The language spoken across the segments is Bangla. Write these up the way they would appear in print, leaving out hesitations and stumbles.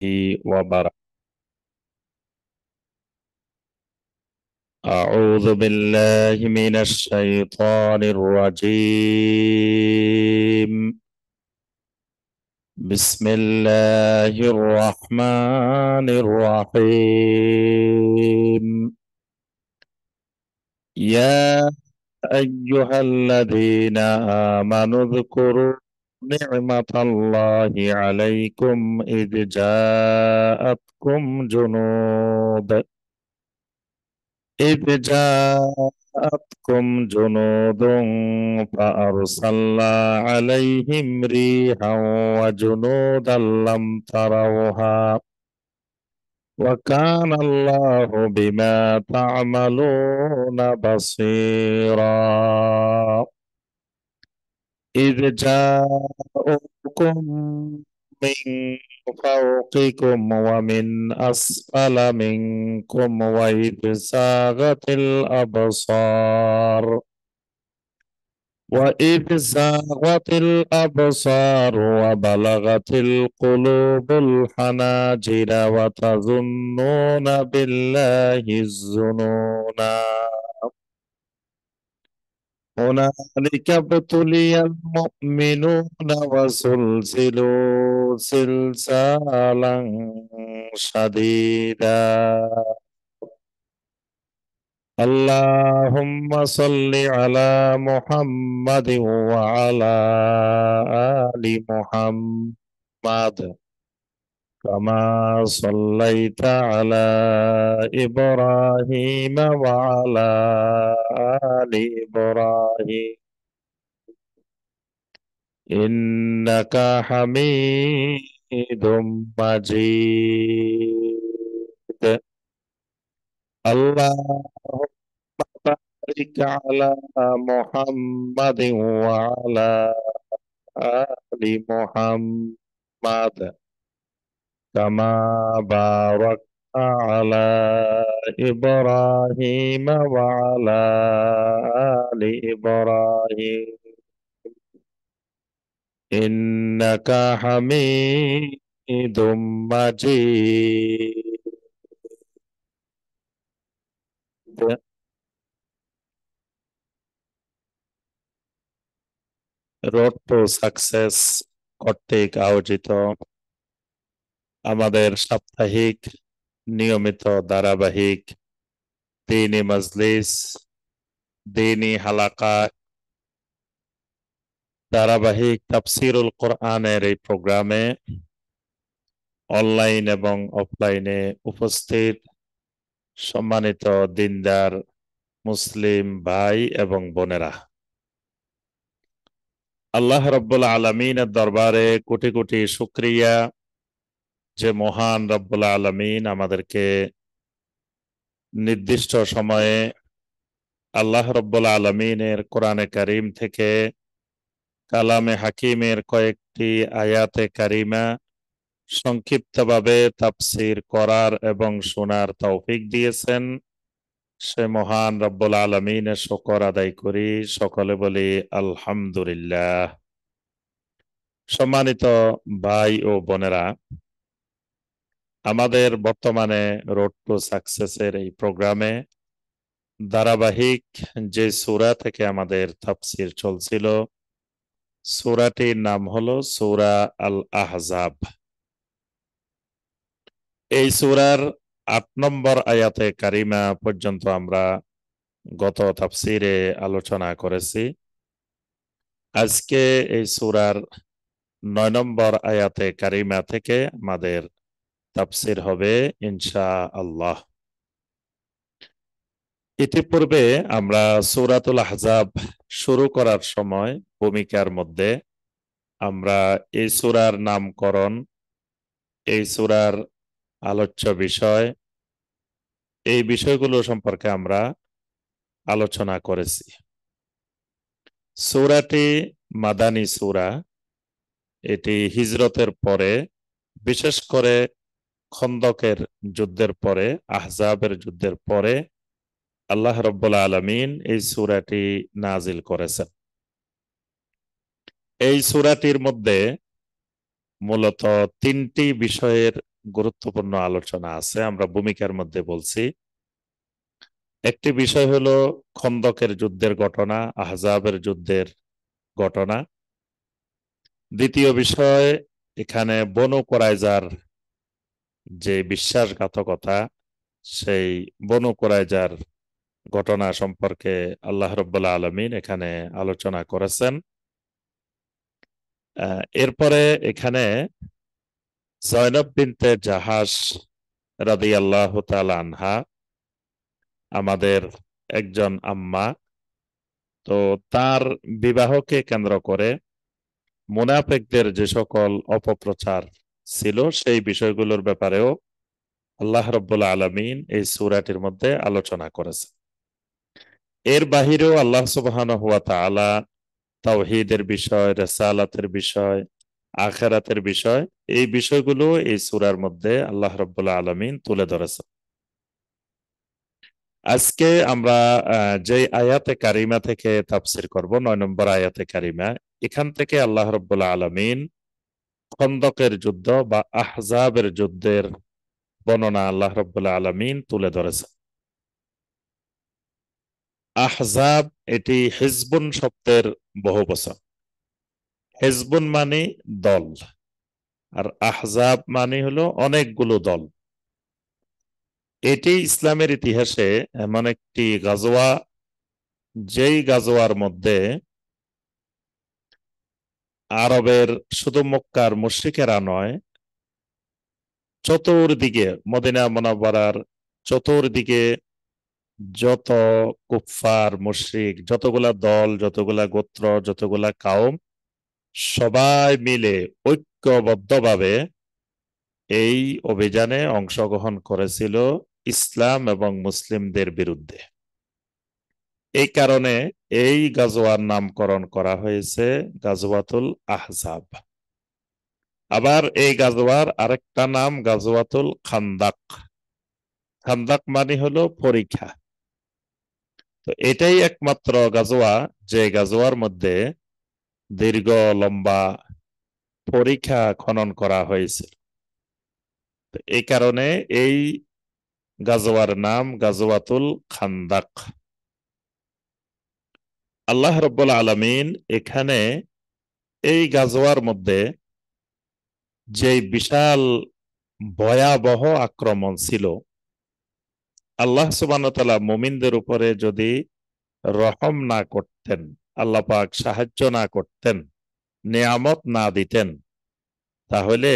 وبركاته. أعوذ بالله من الشيطان الرجيم. بسم الله الرحمن الرحيم. يا أيها الذين آمنوا اذكروا نعمة الله عليكم إذ جاءتكم جنود فأرسلنا عليهم ريحا وجنودا لم تروها وكان الله بما تعملون بصيرا. إذ جاءوكم من فوقكم ومن أسفل منكم وإذ زاغت الأبصار وبلغت القلوب الحناجر وتظنون بالله الظنونا. هنالك ابتلي المؤمنون وزلزلوا زلزالا شديدا. اللهم صل على محمد وعلى آل محمد كما صليت على إبراهيم وعلى آل إبراهيم إنك حميد مجيد. اللهم بارك على محمد وعلى آل محمد كما باركت على إبراهيم وعلى آل إبراهيم إنك حميد مجيد. রোড টু সাকসেস কর্তৃক আয়োজিত আমাদের সাপ্তাহিক নিয়মিত ধারাবাহিক দ্বীনি মজলিস, দ্বীনি হালাকা, ধারাবাহিক তাফসীরুল কোরআনের এই প্রোগ্রামে অনলাইন এবং অফলাইনে উপস্থিত সম্মানিত দিনদার মুসলিম ভাই এবং বোনেরা, আল্লাহ রব্বুল আলামিনের দরবারে কোটি কোটি শুকরিয়া যে মহান রব্বুল আলামিন আমাদেরকে নির্দিষ্ট সময়ে আল্লাহ রব্বুল আলামিনের কোরআনে কারীম থেকে কালামে হাকিমের কয়েকটি আয়াতে কারিমা সংক্ষিপ্তভাবে তাফসীর করার এবং শোনার তৌফিক দিয়েছেন। সে মহান রব্বুল আলামিনের শুকর আদায় করি, সকলে বলি আলহামদুলিল্লাহ। সম্মানিত ভাই ও বোনেরা, আমাদের বর্তমানে রোড টু সাকসেসের এই প্রোগ্রামে ধারাবাহিক যে সূরা থেকে আমাদের তাফসীর চলছিল, সূরাটির নাম হলো সূরা আল আহজাব। এই সূরার ৮ নম্বর আয়াতে কারিমা পর্যন্ত আমরা গত তাফসীরে আলোচনা করেছি। আজকে এই সূরার ৯ নম্বর আয়াতে কারিমা থেকে আমাদের তাফসীর হবে ইনশাআল্লাহ। ইতিপূর্বে আমরা সূরাতুল আহজাব শুরু করার সময় ভূমিকার মধ্যে আমরা এই সূরার নামকরণ, এই সূরার আলোচ্য বিষয়, এই বিষয়গুলো সম্পর্কে আমরা আলোচনা করেছি। সূরাটি মাদানী সূরা। এটি হিজরতের পরে, বিশেষ করে খন্দকের যুদ্ধের পরে, আহজাবের যুদ্ধের পরে আল্লাহ রব্বুল আলামিন এই সূরাটি নাজিল করেছেন। এই সূরাটির মধ্যে মূলত ৩টি বিষয়ের গুরুত্বপূর্ণ আলোচনা আছে, আমরা ভূমিকার মধ্যে বলছি। একটি বিষয় হলো খন্দকের যুদ্ধের ঘটনা, আহজাবের যুদ্ধের ঘটনা। দ্বিতীয় বিষয়, এখানে বনু কুরাইজার যে বিশ্বাসঘাতকতা, সেই বনু কুরাইজার ঘটনা সম্পর্কে আল্লাহ রাব্বুল আলামিন এখানে আলোচনা করেছেন। এরপরে এখানে জয়নব বিনতে জাহাশ রাদিয়াল্লাহু তাআলা আনহা, আমাদের একজন আম্মা, তো তার বিবাহকে কেন্দ্র করে মুনাফিকদের যে সকল অপপ্রচার ছিল সেই বিষয়গুলোর ব্যাপারেও আল্লাহ রাব্বুল আলামিন এই সূরাটির মধ্যে আলোচনা করেছে। এর বাহিরেও আল্লাহ সুবহানাহু ওয়া তাআলা তাওহীদের বিষয়, রিসালাতের বিষয়, আখিরাতের বিষয়, এই বিষয়গুলো এই সূরার মধ্যে আল্লাহ রাব্বুল আলামিন তুলে ধরেছেন। আজকে আমরা যে আয়াতে কারিমা থেকে তাফসীর করব, 9 নম্বর আয়াতে কারিমা, এখান থেকে আল্লাহ রাব্বুল আলামিন খন্দকের যুদ্ধ বা আহজাবের যুদ্ধের বর্ণনা আল্লাহ রাব্বুল আলামিন তুলে ধরেছেন। আহজাব এটি হিজবুন শব্দের বহুবচন। হিজবুন মানে দল, আর আহজাব মানে হলো অনেকগুলো দল। এটি ইসলামের ইতিহাসে এমন একটি গাজওয়া, যেই গাজওয়ার মধ্যে আরবের শুধু মক্কার মুশরিকেরা নয়, চতুর্দিকে মদিনা মুনাওয়ারার চতুর্দিকে যত কুফফার মুশরিক, যতগুলা দল, যতগুলা গোত্র, যতগুলা কাউম, সবাই মিলে ঐক্যবদ্ধভাবে এই অভিযানে অংশগ্রহণ করেছিল ইসলাম এবং মুসলিমদের বিরুদ্ধে। এই কারণে এই গাজওয়ার নামকরণ করা হয়েছে গাজওয়াতুল আহজাব। আবার এই গাজওয়ার আরেকটা নাম গাজওয়াতুল খান্দাক। খান্দাক মানে হলো পরীক্ষা। তো এটাই একমাত্র গাজওয়া যে গাজওয়ার মধ্যে দীর্ঘ লম্বা পরীক্ষা খনন করা হয়েছে। তো এই কারণে এই গাজওয়ার নাম গাজওয়াতুল খান্দাক। আল্লাহ রাব্বুল আলামিন এখানে এই গাজওয়ার মধ্যে যে বিশাল ভয়াবহ আক্রমণ ছিল, আল্লাহ সুবহানাহু ওয়া তাআলা মুমিনদের উপরে যদি রহম না করতেন, আল্লাহ পাক সাহায্য না করতেন, নিয়ামত না দিতেন, তাহলে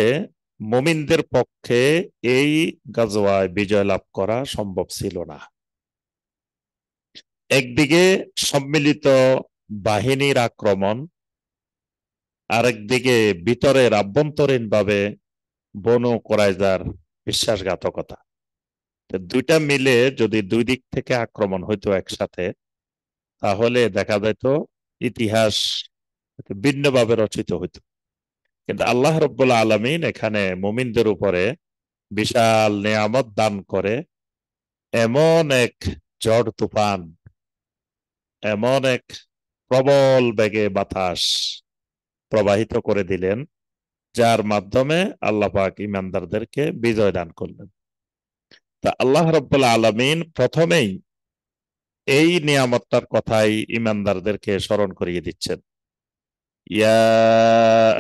মুমিনদের পক্ষে এই গাজওয়ায় বিজয় লাভ করা সম্ভব ছিল না। একদিকে সম্মিলিত বাহিনীর আক্রমণ, আরেকদিকে ভিতরের আভ্যন্তরীণ ভাবে বনু কুরাইজার বিশ্বাসঘাতকতা। দুইটা মিলে যদি দুই দিক থেকে আক্রমণ হইতো একসাথে, তাহলে দেখা যেত ইতিহাস ভিন্নভাবে রচিত হইতো। কিন্তু আল্লাহ রাব্বুল আলামিন এখানে মুমিনদের উপরে বিশাল নিয়ামত দান করে এমন এক ঝড় তুফান, এমন এক প্রবল বেগে বাতাস প্রবাহিত করে দিলেন, যার মাধ্যমে আল্লাহ পাক ইমানদারদেরকে বিজয় দান করলেন। তা আল্লাহ রাব্বুল আলামিন প্রথমেই এই নিয়ামতটার কথাই ইমানদারদেরকে স্মরণ করিয়ে দিচ্ছেন। ইয়া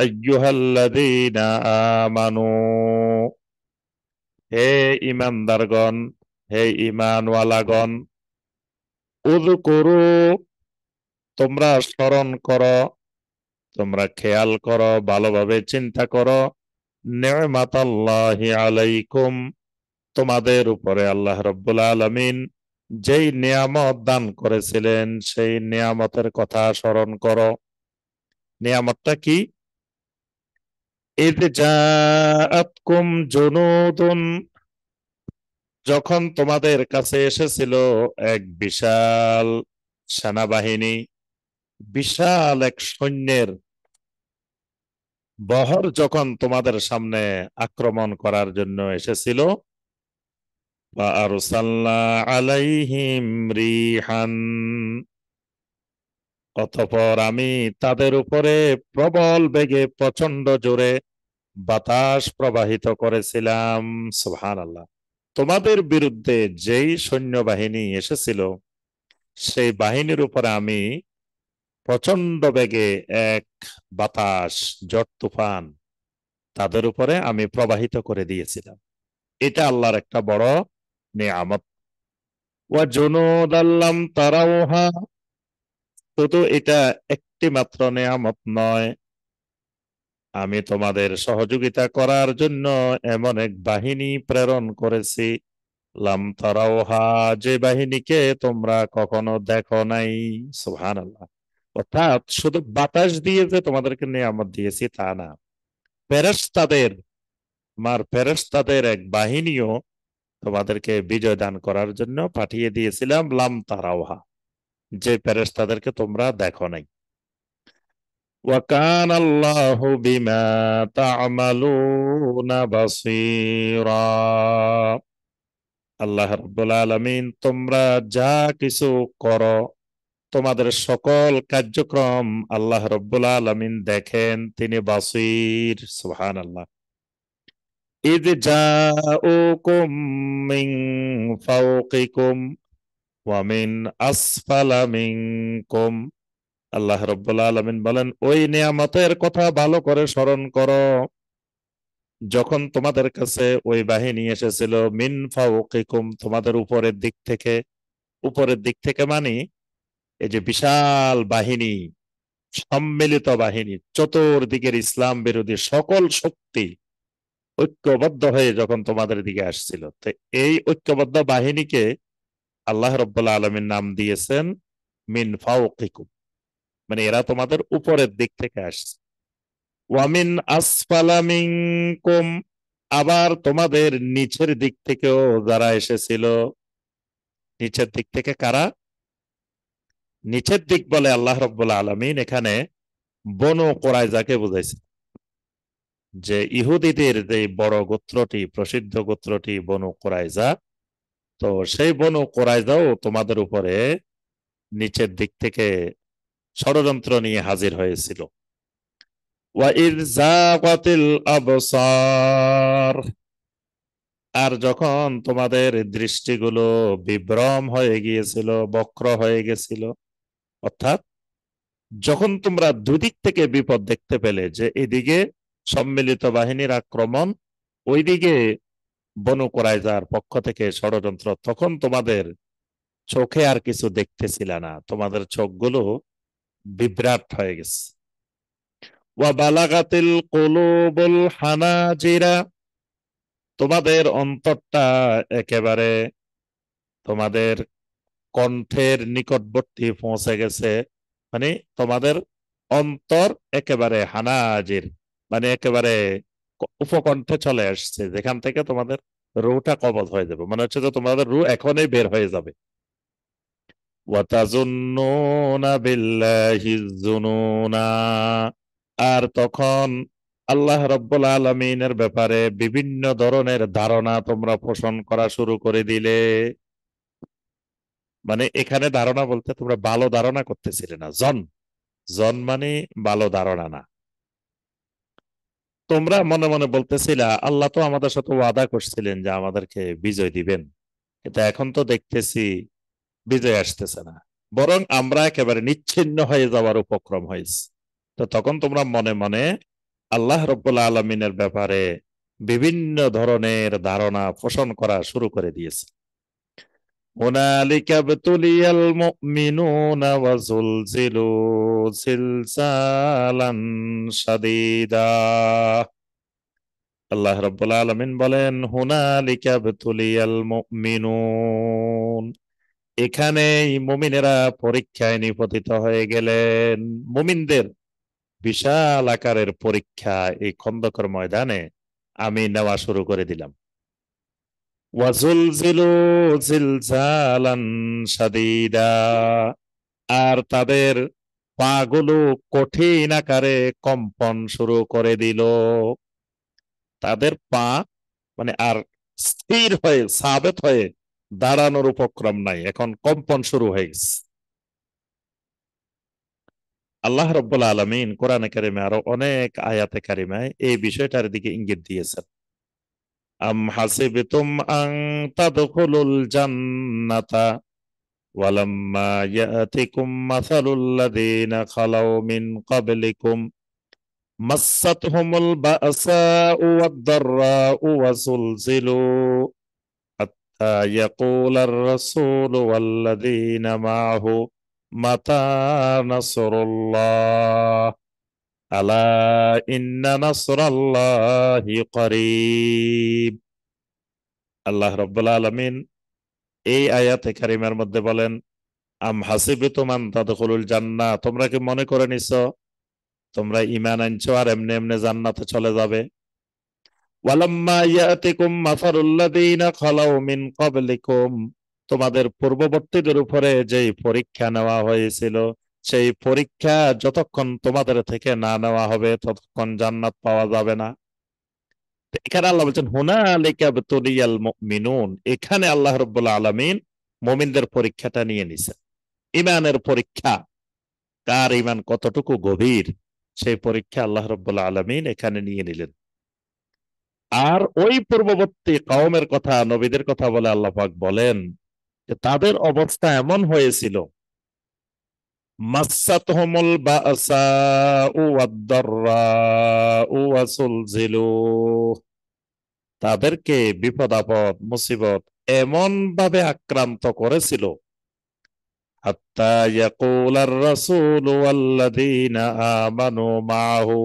আইয়ুহাল্লাযীনা আমানু, হে ইমানদারগণ, হে ইমানওয়ালাগণ, উযকুরু, তোমরা স্মরণ করো, তোমরা খেয়াল করো, ভালোভাবে চিন্তা করো, নি'মাতাল্লাহি আলাইকুম, তোমাদের উপরে আল্লাহ রাব্বুল আলামিন যেই নিয়ামত দান করেছিলেন সেই নিয়ামতের কথা স্মরণ করো। নিয়ামতটা কি? ইয জাআতকুম জুনুদুন, যখন তোমাদের কাছে এসেছিল এক বিশাল সেনাবাহিনী, বিশাল এক সৈন্যের বহর যখন তোমাদের সামনে আক্রমণ করার জন্য এসেছিল, ফাআরসালনা আলাইহিম রিহান, অতঃপর আমি তাদের উপরে প্রবল বেগে প্রচন্ড জোরে বাতাস প্রবাহিত করেছিলাম। সুবহানাল্লাহ। তোমাদের বিরুদ্ধে যেই সৈন্যবাহিনী এসেছিল সেই বাহিনীর উপরে আমি প্রচন্ড বেগে এক বাতাস, ঝড় তুফান তাদের উপরে আমি প্রবাহিত করে দিয়েছিলাম। এটা আল্লাহর একটা বড় নিয়ামত। ওয়া জুনুদাল লাম তারাউহা, শুধু এটা একটি মাত্র নিয়ামত নয়, আমি তোমাদের সহযোগিতা করার জন্য এমন এক বাহিনী প্রেরণ করেছি, লাম তারাউহা, যে বাহিনীকে তোমরা কখনো দেখো নাই। সুবহানাল্লাহ। অর্থাৎ শুধু বাতাস দিয়ে যে তোমাদেরকে নিয়ামত দিয়েছি তা না, ফেরেশতাদের, আমার ফেরেশতাদের এক বাহিনীও তোমাদেরকে বিজয় দান করার জন্য পাঠিয়ে দিয়েছিলাম, লাম তারাওহা, যে ফেরেশতাদেরকে তোমরা দেখো নাই। ওয়া কানা আল্লাহু বিমা তা'মালুনা বাসীরা, আল্লাহ রাব্বুল আলামিন তোমরা যা কিছু করো, তোমাদের সকল কার্যক্রম আল্লাহ রাব্বুল আলামিন দেখেন, তিনি বাসীর। সুবহানাল্লাহ। ইয জাউকুম মিন ফাওকিকুম ওয়া মিন আসফালা মিনকুম, আল্লাহ রাব্বুল আলামিন বলেন ওই নিয়ামতের কথা ভালো করে স্মরণ করো, যখন তোমাদের কাছে ওই বাহিনী এসেছিল, মিন ফাওকিকুম, তোমাদের উপরের দিক থেকে। উপরের দিক থেকে মানে এই যে বিশাল বাহিনী, সম্মিলিত বাহিনী, চতুর্দিকের ইসলাম বিরোধী সকল শক্তি ঐক্যবদ্ধ হয়ে যখন তোমাদের দিকে আসছিল, তো এই ঐক্যবদ্ধ বাহিনীকে আল্লাহ রাব্বুল আলামিন নাম দিয়েছেন মিন ফাওকিকুম, মানে এরা তোমাদের উপরের দিক থেকে আসছে। ওয়ামিন আসফালা মিনকুম, আবার তোমাদের নিচের দিক থেকেও যারা এসেছিল। নিচের দিক থেকে কারা? নিচের দিক বলে আল্লাহ রাব্বুল আলামিন এখানে বনু কুরাইজাকে বুঝাইছে, যে ইহুদিদের যে বড় গোত্রটি, প্রসিদ্ধ গোত্রটি বনু কুরাইজা, তো সেই বনু কুরাইজাও তোমাদের উপরে নিচের দিক থেকে ষড়যন্ত্র নিয়ে হাজির হয়েছিল। ওয়াইয যাগাতিল আবসার, আর যখন তোমাদের দৃষ্টিগুলো বিভ্রম হয়ে গিয়েছিল, বক্র হয়ে গেছিল, অর্থাৎ যখন তোমরা দুদিক থেকে বিপদ দেখতে পেলে, যে এদিকে সম্মিলিত বাহিনীর আক্রমণ, ওইদিকে বনু কুরাইজার পক্ষ থেকে ষড়যন্ত্র, তখন তোমাদের চোখে আর কিছু দেখতেছিল না, তোমাদের চোখগুলো বিভ্রাট হয়ে গেছে। ওয়া বালাগাতিল কুলুবুল হানাজিরা, তোমাদের অন্তরটা একেবারে তোমাদের কণ্ঠের নিকটবর্তী পৌঁছে গেছে, মানে তোমাদের অন্তর একেবারে হানাজির, মানে একেবারে উপকণ্ঠে চলে আসছে, যেখান থেকে তোমাদের রুটা কবজ হয়ে যাবে, মনে হচ্ছে যে তোমাদের রু এখনই বের হয়ে যাবে। ওয়াতাজুন্নুনা বিল্লাহি যুনুনা, আর তখন আল্লাহ রাব্বুল আলামিনের ব্যাপারে বিভিন্ন ধরনের ধারণা তোমরা পোষণ করা শুরু করে দিলে। মানে এখানে ধারণা বলতে তোমরা ভালো ধারণা করতেছিলে না, জন, জন মানে ভালো ধারণা না। তোমরা মনে মনে বলতেছিলা আল্লাহ তো আমাদের সাথে ওয়াদা করছিলেন যে আমাদেরকে বিজয় দিবেন, কিন্তু এখন তো দেখতেছি বিজয় আসতেছে না, বরং আমরা একেবারে নিচ্ছিন্ন হয়ে যাওয়ার উপক্রম হয়েছে। তো তখন তোমরা মনে মনে আল্লাহ রাব্বুল আলামিনের ব্যাপারে বিভিন্ন ধরনের ধারণা পোষণ করা শুরু করে দিয়েছে। হুনালিকা ইবতুলিয়াল মুমিনুনা ওয়া যুলজিলু জিলজালান শাদীদা, আল্লাহ রাব্বুল আলামিন বলেন হুনালিকা ইবতুলিয়াল মুমিনুন, এখানেই মুমিনেরা পরীক্ষায় নিপতিত হয়ে গেলেন। মুমিনদের বিশাল আকারের পরীক্ষা এই খন্দকের ময়দানে আমি নেওয়া শুরু করে দিলাম। ওয়াজুলজিলু জিলজালান শাদীদা, আর তাদের পাগুলো কঠিন আকারে কম্পন শুরু করে দিল। তাদের পা মানে আর স্থির হয়ে সাবেত হয়ে দাঁড়ানোর উপক্রম নাই, এখন কম্পন শুরু হয়ে গেছে। আল্লাহ রব্বুল আলামিন কোরআনে কারিমে আরো অনেক আয়াতে কারিমায় এই বিষয়টার দিকে ইঙ্গিত দিয়েছেন। আম হাসিবতুম আন তাদখুলুল জান্নাতা ওয়ালাম্মা ইয়াতিকুম মাসালুল লাযীনা খালাউ মিন ক্বাবলিকুম মাসাতহুমুল বাসাউ ওয়াদ-দাররাউ ওয়াযুলজিলু হাত্তা ইয়াকুলার রাসূলু ওয়াল্লাযীনা মা'আহু মাতা নাসরুল্লাহ আলা ইন্না নাসরাল্লাহি করিব। আল্লাহ রাব্বুল আলামিন এই আয়াতে কারিমার মধ্যে বলেন, আম হাসিবতুম আন তাদখুলুল জান্নাহ, তোমরা কি মনে করে নিছো তোমরা ঈমান আনছো আর এমনি এমনি জান্নাতে চলে যাবে? ওয়ালাম্মা ইয়াতিকুম মাসালুল লাযীনা খালাউ মিন ক্বাবলিকুম, তোমাদের পূর্ববর্তীদের উপরে যেই পরীক্ষা নেওয়া হয়েছিল সেই পরীক্ষা যতক্ষণ তোমাদের থেকে না নেওয়া হবে ততক্ষণ জান্নাত পাওয়া যাবে না। তো এখানে আল্লাহ বলছেন হুনালিকা ইবতুলিয়াল মুমিনুন, এখানে আল্লাহ রাব্বুল আলামিন মুমিনদের পরীক্ষাটা নিয়ে নিছেন। ঈমানের পরীক্ষা, কার ঈমান কতটুকু গভীর, সেই পরীক্ষা আল্লাহ রাব্বুল আলামিন এখানে নিয়ে নিলেন। আর ওই পূর্ববর্তী কওমের কথা, নবীদের কথা বলে আল্লাহ পাক বলেন যে তাদের অবস্থা এমন হয়েছিল, মাসাতহুমুল বাসাউ ওয়াদ-দাররাউ ওয়াযুলজিলু, তাদেরকে বিপদ আপদ মুসিবত এমন ভাবে আক্রান্ত করেছিল, হাত্তা ইয়াকুলার রাসূলু ওয়াল্লাযীনা আমানু মাআহু,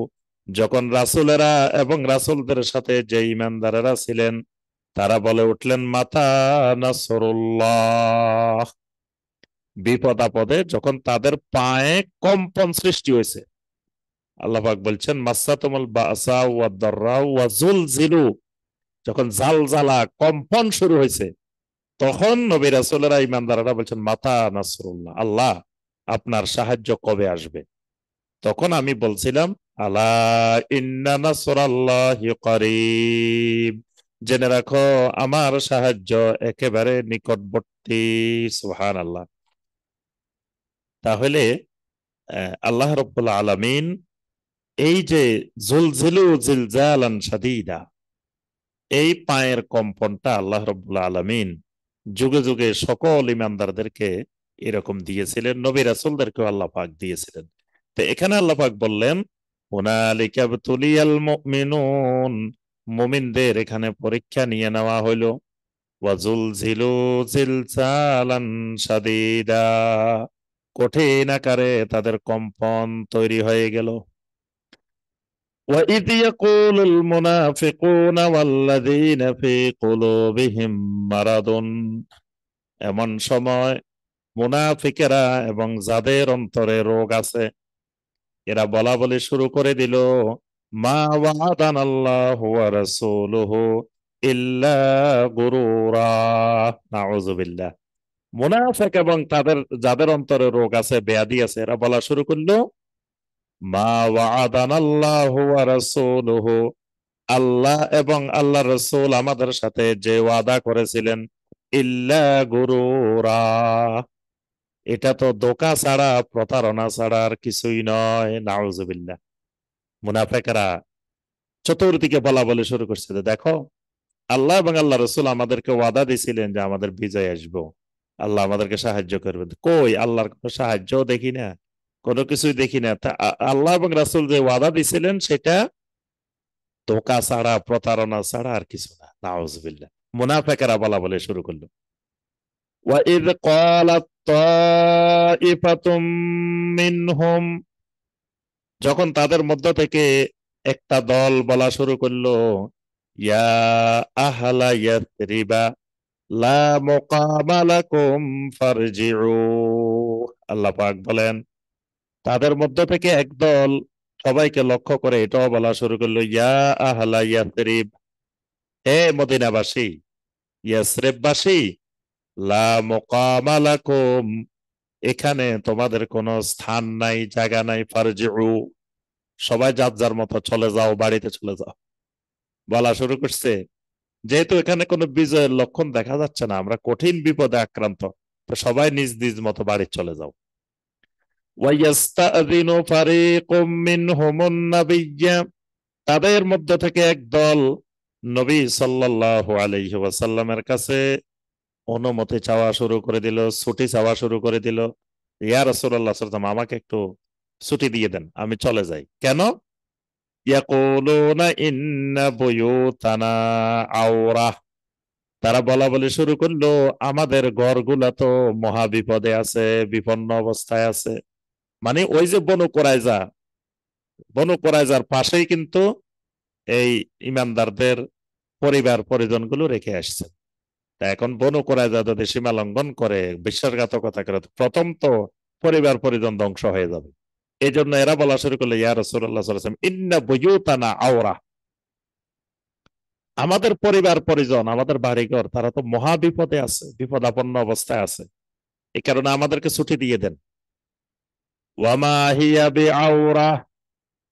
যখন রাসূলেরা এবং রাসূলদের সাথে যে ঈমানদারেরা ছিলেন তারা বলে উঠলেন মাতা নাসরুল্লাহ, বিপদ আপদে যখন তাদের পায়ে কম্পন সৃষ্টি হয়েছে। আল্লাহ পাক বলছেন মাসাতুমুল বাসা ওয়াদ দাররা ওয়া যুলজিলু, যখন জালজালা কম্পন শুরু হয়েছে তখন নবী রাসূলেরা ঈমানদাররা বলছেন মাতা নাসরুল্লাহ, আল্লাহ আপনার সাহায্য কবে আসবে? তখন আমি বলছিলাম আলা ইন্না নাসরাল্লাহি করিব, জেনে রাখো আমার সাহায্য একেবারে নিকটবর্তী। সুবহানাল্লাহ। তাহলে আল্লাহ রাব্বুল আলামিন এই যে জুলজিলু জিলজালান শাদীদা, এই পায়ের কম্পনটা আল্লাহ রাব্বুল আলামিন যুগে যুগে সকল ইমানদারদেরকে এরকম দিয়েছিলেন, নবী রাসূলদেরকেও আল্লাহ পাক দিয়েছিলেন। তো এখানে আল্লাহ পাক বললেন হুনালিকা ইবতুলিয়াল মুমিনুন, মুমিনদের এখানে পরীক্ষা নিয়ে নেওয়া হইলো, ওয়াজুলজিলু জিলজালান শাদীদা, কঠিন আকারে তাদের কম্পন তৈরি হয়ে গেল। وَإِذْ يَقُولُ الْمُنَافِقُونَ وَالَّذِينَ فِي قُلُوبِهِم مَّرَضٌ, এমন সময় মুনাফিকেরা এবং যাদের অন্তরে রোগ আছে এরা বলা বলি শুরু করে দিল, মা ওয়াদানাল্লাহু ওয়া রাসূলুহু ইল্লা গুরুরা। নাউযুবিল্লাহ। মুনাফিক এবং তাদের যাদের অন্তরে রোগ আছে, ব্যাধি আছে, এরা বলা শুরু করলো মা ওয়াদানাল্লাহু ওয়া রাসূলুহু, আল্লাহ এবং আল্লাহ রসুল আমাদের সাথে যে ওয়াদা করেছিলেন, ইল্লা গুরুরা, এটা তো ধোঁকা ছাড়া প্রতারণা ছাড়া আর কিছুই নয়। নাউজুবিল্লাহ। মুনাফেকরা চতুর্দিকে বলা বলে শুরু করছে যে দেখো আল্লাহ এবং আল্লাহ রসুল আমাদেরকে ওয়াদা দিয়েছিলেন যে আমাদের বিজয় আসবো, আল্লাহ আমাদেরকে সাহায্য করবেন, কই আল্লাহর কোনো সাহায্য দেখি না, কোনো কিছুই দেখি না। আল্লাহ এবং রাসূল যে ওয়াদা দিয়েছিলেন সেটা ধোঁকা ছাড়া প্রতারণা ছাড়া আর কিছু না। নাউজুবিল্লাহ। মুনাফিকেরা বলা বলে শুরু করলো। ওয়াইদ ক্বালাত তাইফাতুম মিনহুম, যখন তাদের মধ্য থেকে একটা দল বলা শুরু করলো, ইয়া আহলা ইয়াসরিবা লা মুকামা লাকুম ফারজিউ, আল্লাহ পাক বলেন তাদের মধ্য থেকে একদল সবাইকে লক্ষ্য করে এটাও বলা শুরু করলো, ইয়া আহলা ইয়াসরিব, হে মদিনাবাসী, ইয়াসরিববাসী, লা মুকামা লাকুম, এখানে তোমাদের কোনো স্থান নাই, জায়গা নাই, ফারজিউ, সবাই যার যার মতো চলে যাও, বাড়িতে চলে যাও। বলা শুরু করছে যেহেতু এখানে কোনো বিজয়ের লক্ষণ দেখা যাচ্ছে না, আমরা কঠিন বিপদে আক্রান্ত, তো সবাই নিজ নিজ মতো বাড়ি চলে যাও। ওয়াইয়াস্তাযিনু ফারীকুম মিনহুমুন নাবিয়্যা, তাদের মধ্য থেকে একদল নবী সাল্লাল্লাহু আলাইহি ওয়াসাল্লামের কাছে অনুমতি চাওয়া শুরু করে দিল, ছুটি চাওয়া শুরু করে দিল। ইয়া রাসূলুল্লাহ সাল্লাল্লাহু আলাইহি ওয়াসাল্লাম, আমাকে একটু ছুটি দিয়ে দেন, আমি চলে যাই। কেন? ইয়াকুলুনা ইন্না বুয়ুতানা আওরা, তারা বলা বলি শুরু করলো, আমাদের ঘরগুলা তো মহা বিপদে আছে, বিপন্ন অবস্থায় আছে। মানে ওই যে বনু কোরাইজার পাশেই কিন্তু এই ইমানদারদের পরিবার পরিজনগুলো রেখে আসছে। তা এখন বনু কোরাইজা যদি সীমা লঙ্ঘন করে, বিশ্বাসঘাতকতা করে, তো প্রথম তো পরিবার পরিজন ধ্বংস হয়ে যাবে। এই জন্য এরা বলা শুরু করলো, ইয়া রাসূলুল্লাহ সাল্লাল্লাহু আলাইহি ওয়াসাল্লাম, ইন্না বুয়ুতানা আওরা, আমাদের পরিবার পরিজন, আমাদের বাড়িঘর, তারা তো মহা বিপদে আছে, বিপদাপন্ন অবস্থায় আছে। এই কারণে আমাদেরকে ছুটি দিয়ে দেন। ওয়ামা হিয়া বিআওরা,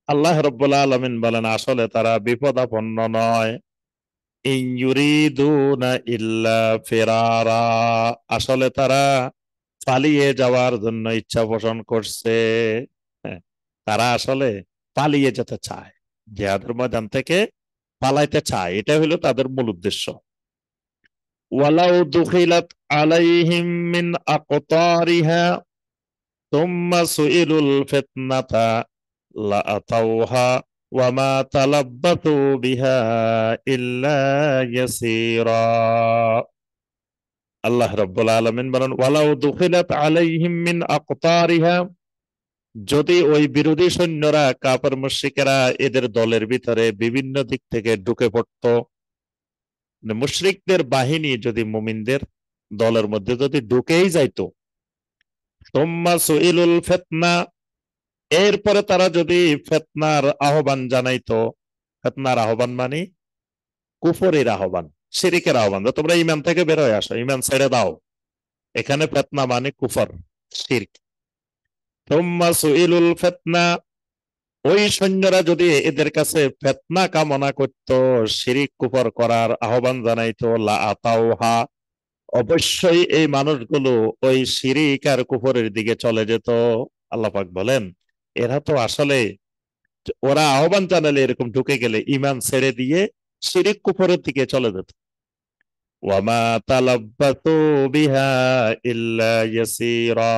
আল্লাহ রাব্বুল আলামিন বলেন, আসলে তারা বিপদাপন্ন নয়। ইন ইউরিদুনা ইল্লা ফিরারা, আসলে তারা পালিয়ে যাওয়ার জন্য ইচ্ছা পোষণ করছে। হ্যাঁ, তারা আসলে পালিয়ে যেতে চায়, জিহাদের ময়দান থেকে পালাইতে চায়, এটা হলো তাদের মূল উদ্দেশ্য। ওয়ালাউ দুখিলাত আলাইহিম মিন আকতারিহা তুম্মা সুইলুল ফিতনাতা লাআতাউহা ওয়ামা তালাব্বাতু বিহা ইল্লা ইয়াসীরা। আল্লাহ রাব্বুল আলামিন বলেন, ওয়ালাউ দুখিলাত আলাইহিম মিন আকতারিহা, যদি ওই বিরোধী সৈন্যরা, কাফের মুশরিকেরা এদের দলের ভিতরে বিভিন্ন দিক থেকে ঢুকে পড়তো, মানে মুশরিকদের বাহিনী যদি মুমিনদের দলের মধ্যে যদি ঢুকেই যাইতো, তুম্মা সুইলুল ফিতনা, এরপরে তারা যদি ফিতনার আহ্বান জানাইতো। ফিতনার আহ্বান মানে কুফরের আহ্বান, শিরকের আহ্বান, যে তোমরা ইমান থেকে বের হয়ে আসো, ইমান ছেড়ে দাও। এখানে ফিতনা মানে কুফর, শিরক। তুম্মা সুইলুল ফিতনা, ওই সৈন্যরা যদি এদের কাছে ফিতনা কামনা করত, শিরিক কুফর করার আহ্বান জানাইতো, লা আতাউহা, অবশ্যই এই মানুষগুলো ওই শিরিক আর কুফরের দিকে চলে যেত। আল্লাহ পাক বলেন, এরা তো আসলে, ওরা আহ্বান জানালে, এরকম ঢুকে গেলে ইমান ছেড়ে দিয়ে শিরিক কুফরের দিকে চলে যেত। ওয়ামা তালাব্বাতু বিহা ইল্লা ইয়াসীরা,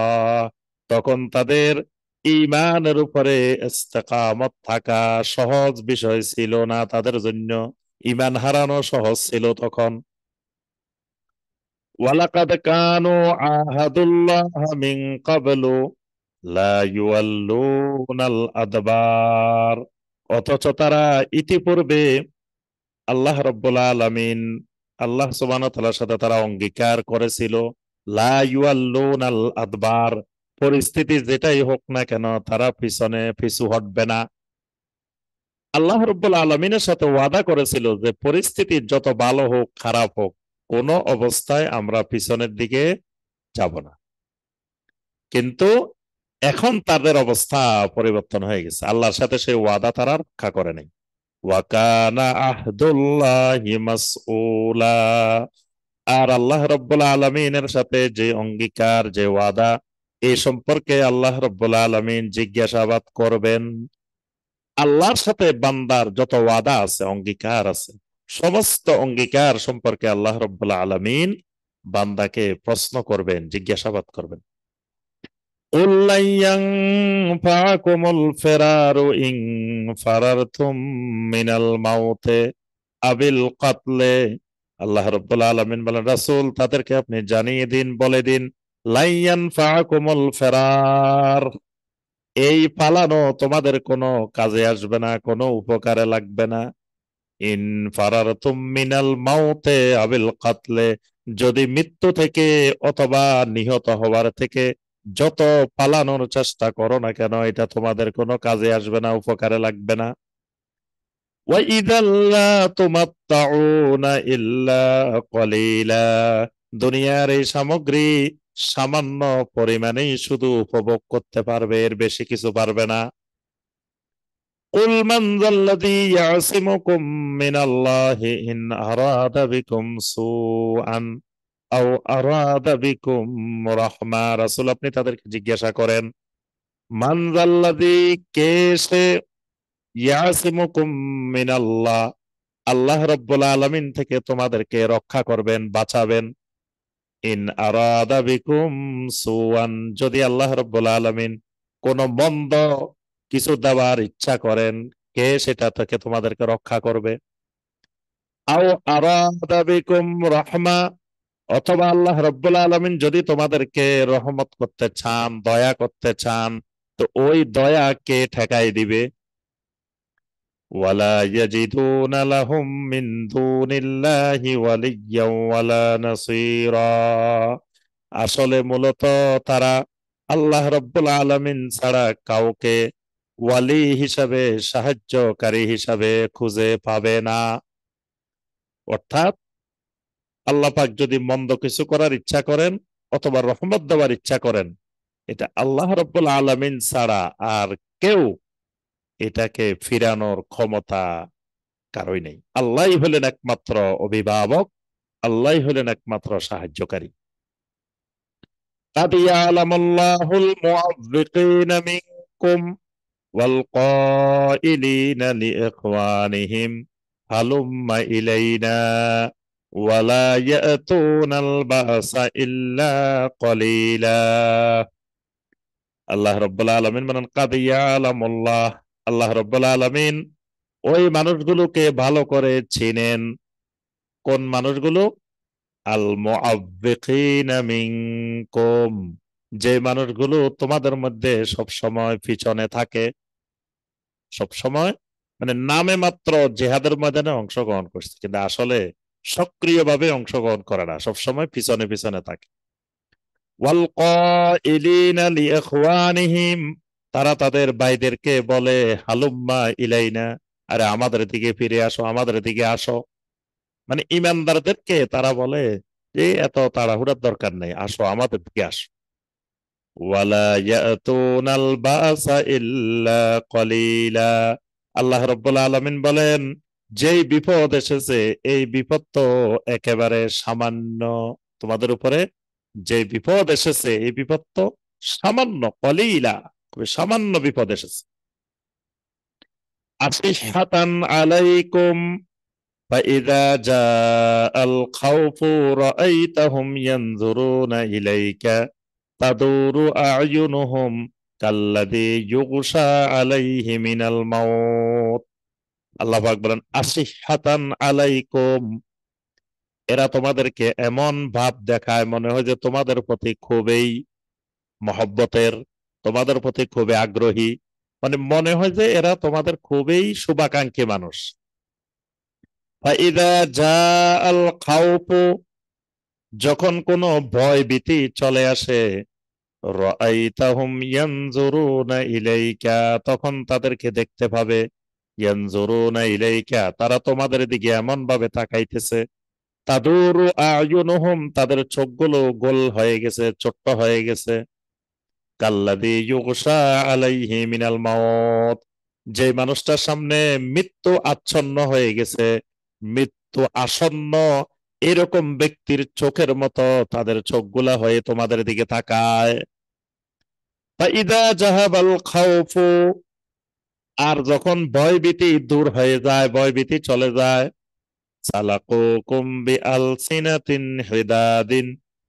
তখন তাদের ঈমানের উপরে ইস্তেকামত থাকা সহজ বিষয় ছিল না তাদের জন্য, ঈমান হারানো সহজ ছিল তখন। ওয়ালাকাদ কানু আহাদুল্লাহ মিন ক্বাবলু লা ইউওয়াল্লুনাল আদবার, অথচ তারা ইতিপূর্বে আল্লাহ রাব্বুল আলামিন, আল্লাহ সুবহানাহু ওয়া তাআলার সাথে তারা অঙ্গীকার করেছিল, লা ইউওয়াল্লুনাল আদবার, পরিস্থিতি যেটাই হোক না কেন তারা পিছু হটবে না। আল্লাহ রাব্বুল আলামিনের সাথে ওয়াদা করেছিল যে পরিস্থিতি যত ভালো হোক খারাপ হোক, কোনো অবস্থায় আমরা পিছনের দিকে যাব না। কিন্তু এখন তাদের অবস্থা পরিবর্তন হয়ে গেছে, আল্লাহর সাথে সেই ওয়াদা তারা রক্ষা করে নাই। ওয়াকানা আহদুল্লাহি মাসউলা, আর আল্লাহ রাব্বুল আলামিনের সাথে যে অঙ্গীকার, যে ওয়াদা, এই সম্পর্কে আল্লাহ রাব্বুল আলামিন জিজ্ঞাসাবাদ করবেন। আল্লাহর সাথে বান্দার যত ওয়াদা আছে, অঙ্গীকার আছে, সমস্ত অঙ্গীকার সম্পর্কে আল্লাহ রাব্বুল আলামিন বান্দাকে প্রশ্ন করবেন, জিজ্ঞাসাবাদ করবেন। قل لن ينفعكم الفرار إن فررتم من الموت أو القتل, আল্লাহ রাব্বুল আলামিন বলেন, রাসূল তাদেরকে আপনি জানিয়ে দিন, বলে দিন, লা ইয়ানফাকুমুল ফিরার, এই পালানো তোমাদের কোনো কাজে আসবে না, কোনো উপকারে লাগবে না। ইন ফারারতুম মিনাল মাউতে আবিল কাতলে, যদি মৃত্যু থেকে অথবা নিহত হওয়ার থেকে যত পালানোর চেষ্টা করো না কেন, এটা তোমাদের কোনো কাজে আসবে না, উপকারে লাগবে না। ওয়া ইযাল লা তুমাত্তাউনা ইল্লা কলিলা, দুনিয়ার এই সামগ্রী সামান্য পরিমাণেই শুধু উপভোগ করতে পারবে, এর বেশি কিছু পারবে না। قل من ذا الذي يعصمكم من الله إن أراد بكم سوءا أو أراد بكم رحمة, রাসূল আপনি তাদেরকে জিজ্ঞাসা করেন, মান যাল্লাযী, কে সে, ইয়াসিমুকুম মিনাল্লাহ, আল্লাহ রাব্বুল আলামিন থেকে তোমাদেরকে রক্ষা করবেন, বাঁচাবেন। ইন আরাদা বিকুম সুআন, যদি আল্লাহ রাব্বুল আলামিন কোন মন্দ কিছু দেওয়ার ইচ্ছা করেন, কে সেটা থেকে তোমাদেরকে রক্ষা করবে। আও আরাদা বিকুম রাহমা, অথবা আল্লাহ রাব্বুল আলামিন যদি তোমাদেরকে রহমত করতে চান, দয়া করতে চান, তো ওই দয়া কে ঠেকাই দিবে। ওয়ালা ইয়াজিদুনা লাহুম মিন দুনিল্লাহি ওয়ালিয়্যান ওয়ালা নাসীরা, আসলে মূলত তারা আল্লাহ রাব্বুল আলামিন ছাড়া কাউকে ওয়ালি হিসাবে, সাহায্যকারী হিসাবে খুঁজে পাবে না। অর্থাৎ আল্লাহ পাক যদি মন্দ কিছু করার ইচ্ছা করেন অথবা রহমত দেওয়ার ইচ্ছা করেন, এটা আল্লাহ রাব্বুল আলামিন ছাড়া আর কেউ এটাকে ফিরানোর ক্ষমতা কারোই নেই। আল্লাহই হলেন একমাত্র অভিভাবক, আল্লাহই হলেন একমাত্র সাহায্যকারী। قد يعلم الله المعوقين منكم والقائلين لإخوانهم هلم إلينا ولا يأتون البأس إلا قليلا। আল্লাহ রাব্বুল আলামিন বলেন قد يعلم الله, আল্লাহ রাব্বুল আলামিন ওই মানুষগুলোকে ভালো করে চিনেন। কোন মানুষগুলো? আল মুআব্বিকিনা মিনকুম, যে মানুষগুলো তোমাদের মধ্যে সব সময় পিছনে থাকে, সব সময় মানে নামে মাত্র জিহাদের ময়দানে অংশগ্রহণ করছে, কিন্তু আসলে সক্রিয়ভাবে অংশগ্রহণ করে না, সব সময় পিছনে পিছনে থাকে। ওয়াল কাইলিনা লিইখওয়ানিহিম, তারা তাদের ভাইদেরকে বলে হালুম্মা ইলাইনা, আরে আমাদের দিকে ফিরে আসো, আমাদের দিকে আসো। মানে ইমানদারদেরকে তারা বলে যে এত তাড়াহুড়ার দরকার নেই, আসো আমাদের দিকে আসো। ওয়ালা ইয়াতুনাল বাসা ইল্লা কলিলা, আল্লাহ রাব্বুল আলামিন বলেন যেই বিপদ এসেছে এই বিপদ তো একেবারে সামান্য তোমাদের উপরে। যে বিপদ এসেছে এই বিপদ তো সামান্য, কলিলা, খুবই সামান্য বিপদ এসেছে। আশিহাতান আলাইকুম فإذا جاء الخوف رأيتهم ينظرون إليك تدور أعينهم كالذي يغشى عليه من الموت। আল্লাহ পাক বলেন আশিহাতান আলাইকুম, এরা তোমাদেরকে এমন ভাব দেখায় মনে হয় যে তোমাদের প্রতি খুবই মহব্বতের, তোমাদের প্রতি খুবই আগ্রহী, মানে মনে হয় যে এরা তোমাদের খুবই শুভাকাঙ্ক্ষী মানুষ। ফাইদা জাআল খাউফু, যখন কোনো ভয় ভীতি চলে আসে, রাআইতাহুম ইয়ানজুরুনা ইলাইকা, তখন তাদেরকে দেখতে পাবে, ইয়ানজুরুনা ইলাইকা, তারা তোমাদের দিকে এমন ভাবে তাকাইতেছে, তাদুরু আয়ুনুহুম, তাদের চোখগুলো গোল হয়ে গেছে, ছোট্ট হয়ে গেছে, কাল্লাযী ইউগশা আলাইহি মিনাল মাউত, যে মানুষটার সামনে মৃত্যু আচ্ছন্ন হয়ে গেছে, মৃত্যু আসন্ন, এরকম ব্যক্তির চোখের মতো তাদের চোখগুলা হয়ে তোমাদের দিকে তাকায়। ফাইদা জাহাবাল খাউফু, আর যখন ভয়ভীতি দূর হয়ে যায়, ভয়ভীতি চলে যায়, সালাকুকুম বিআলসিনাতিন হিদাদিন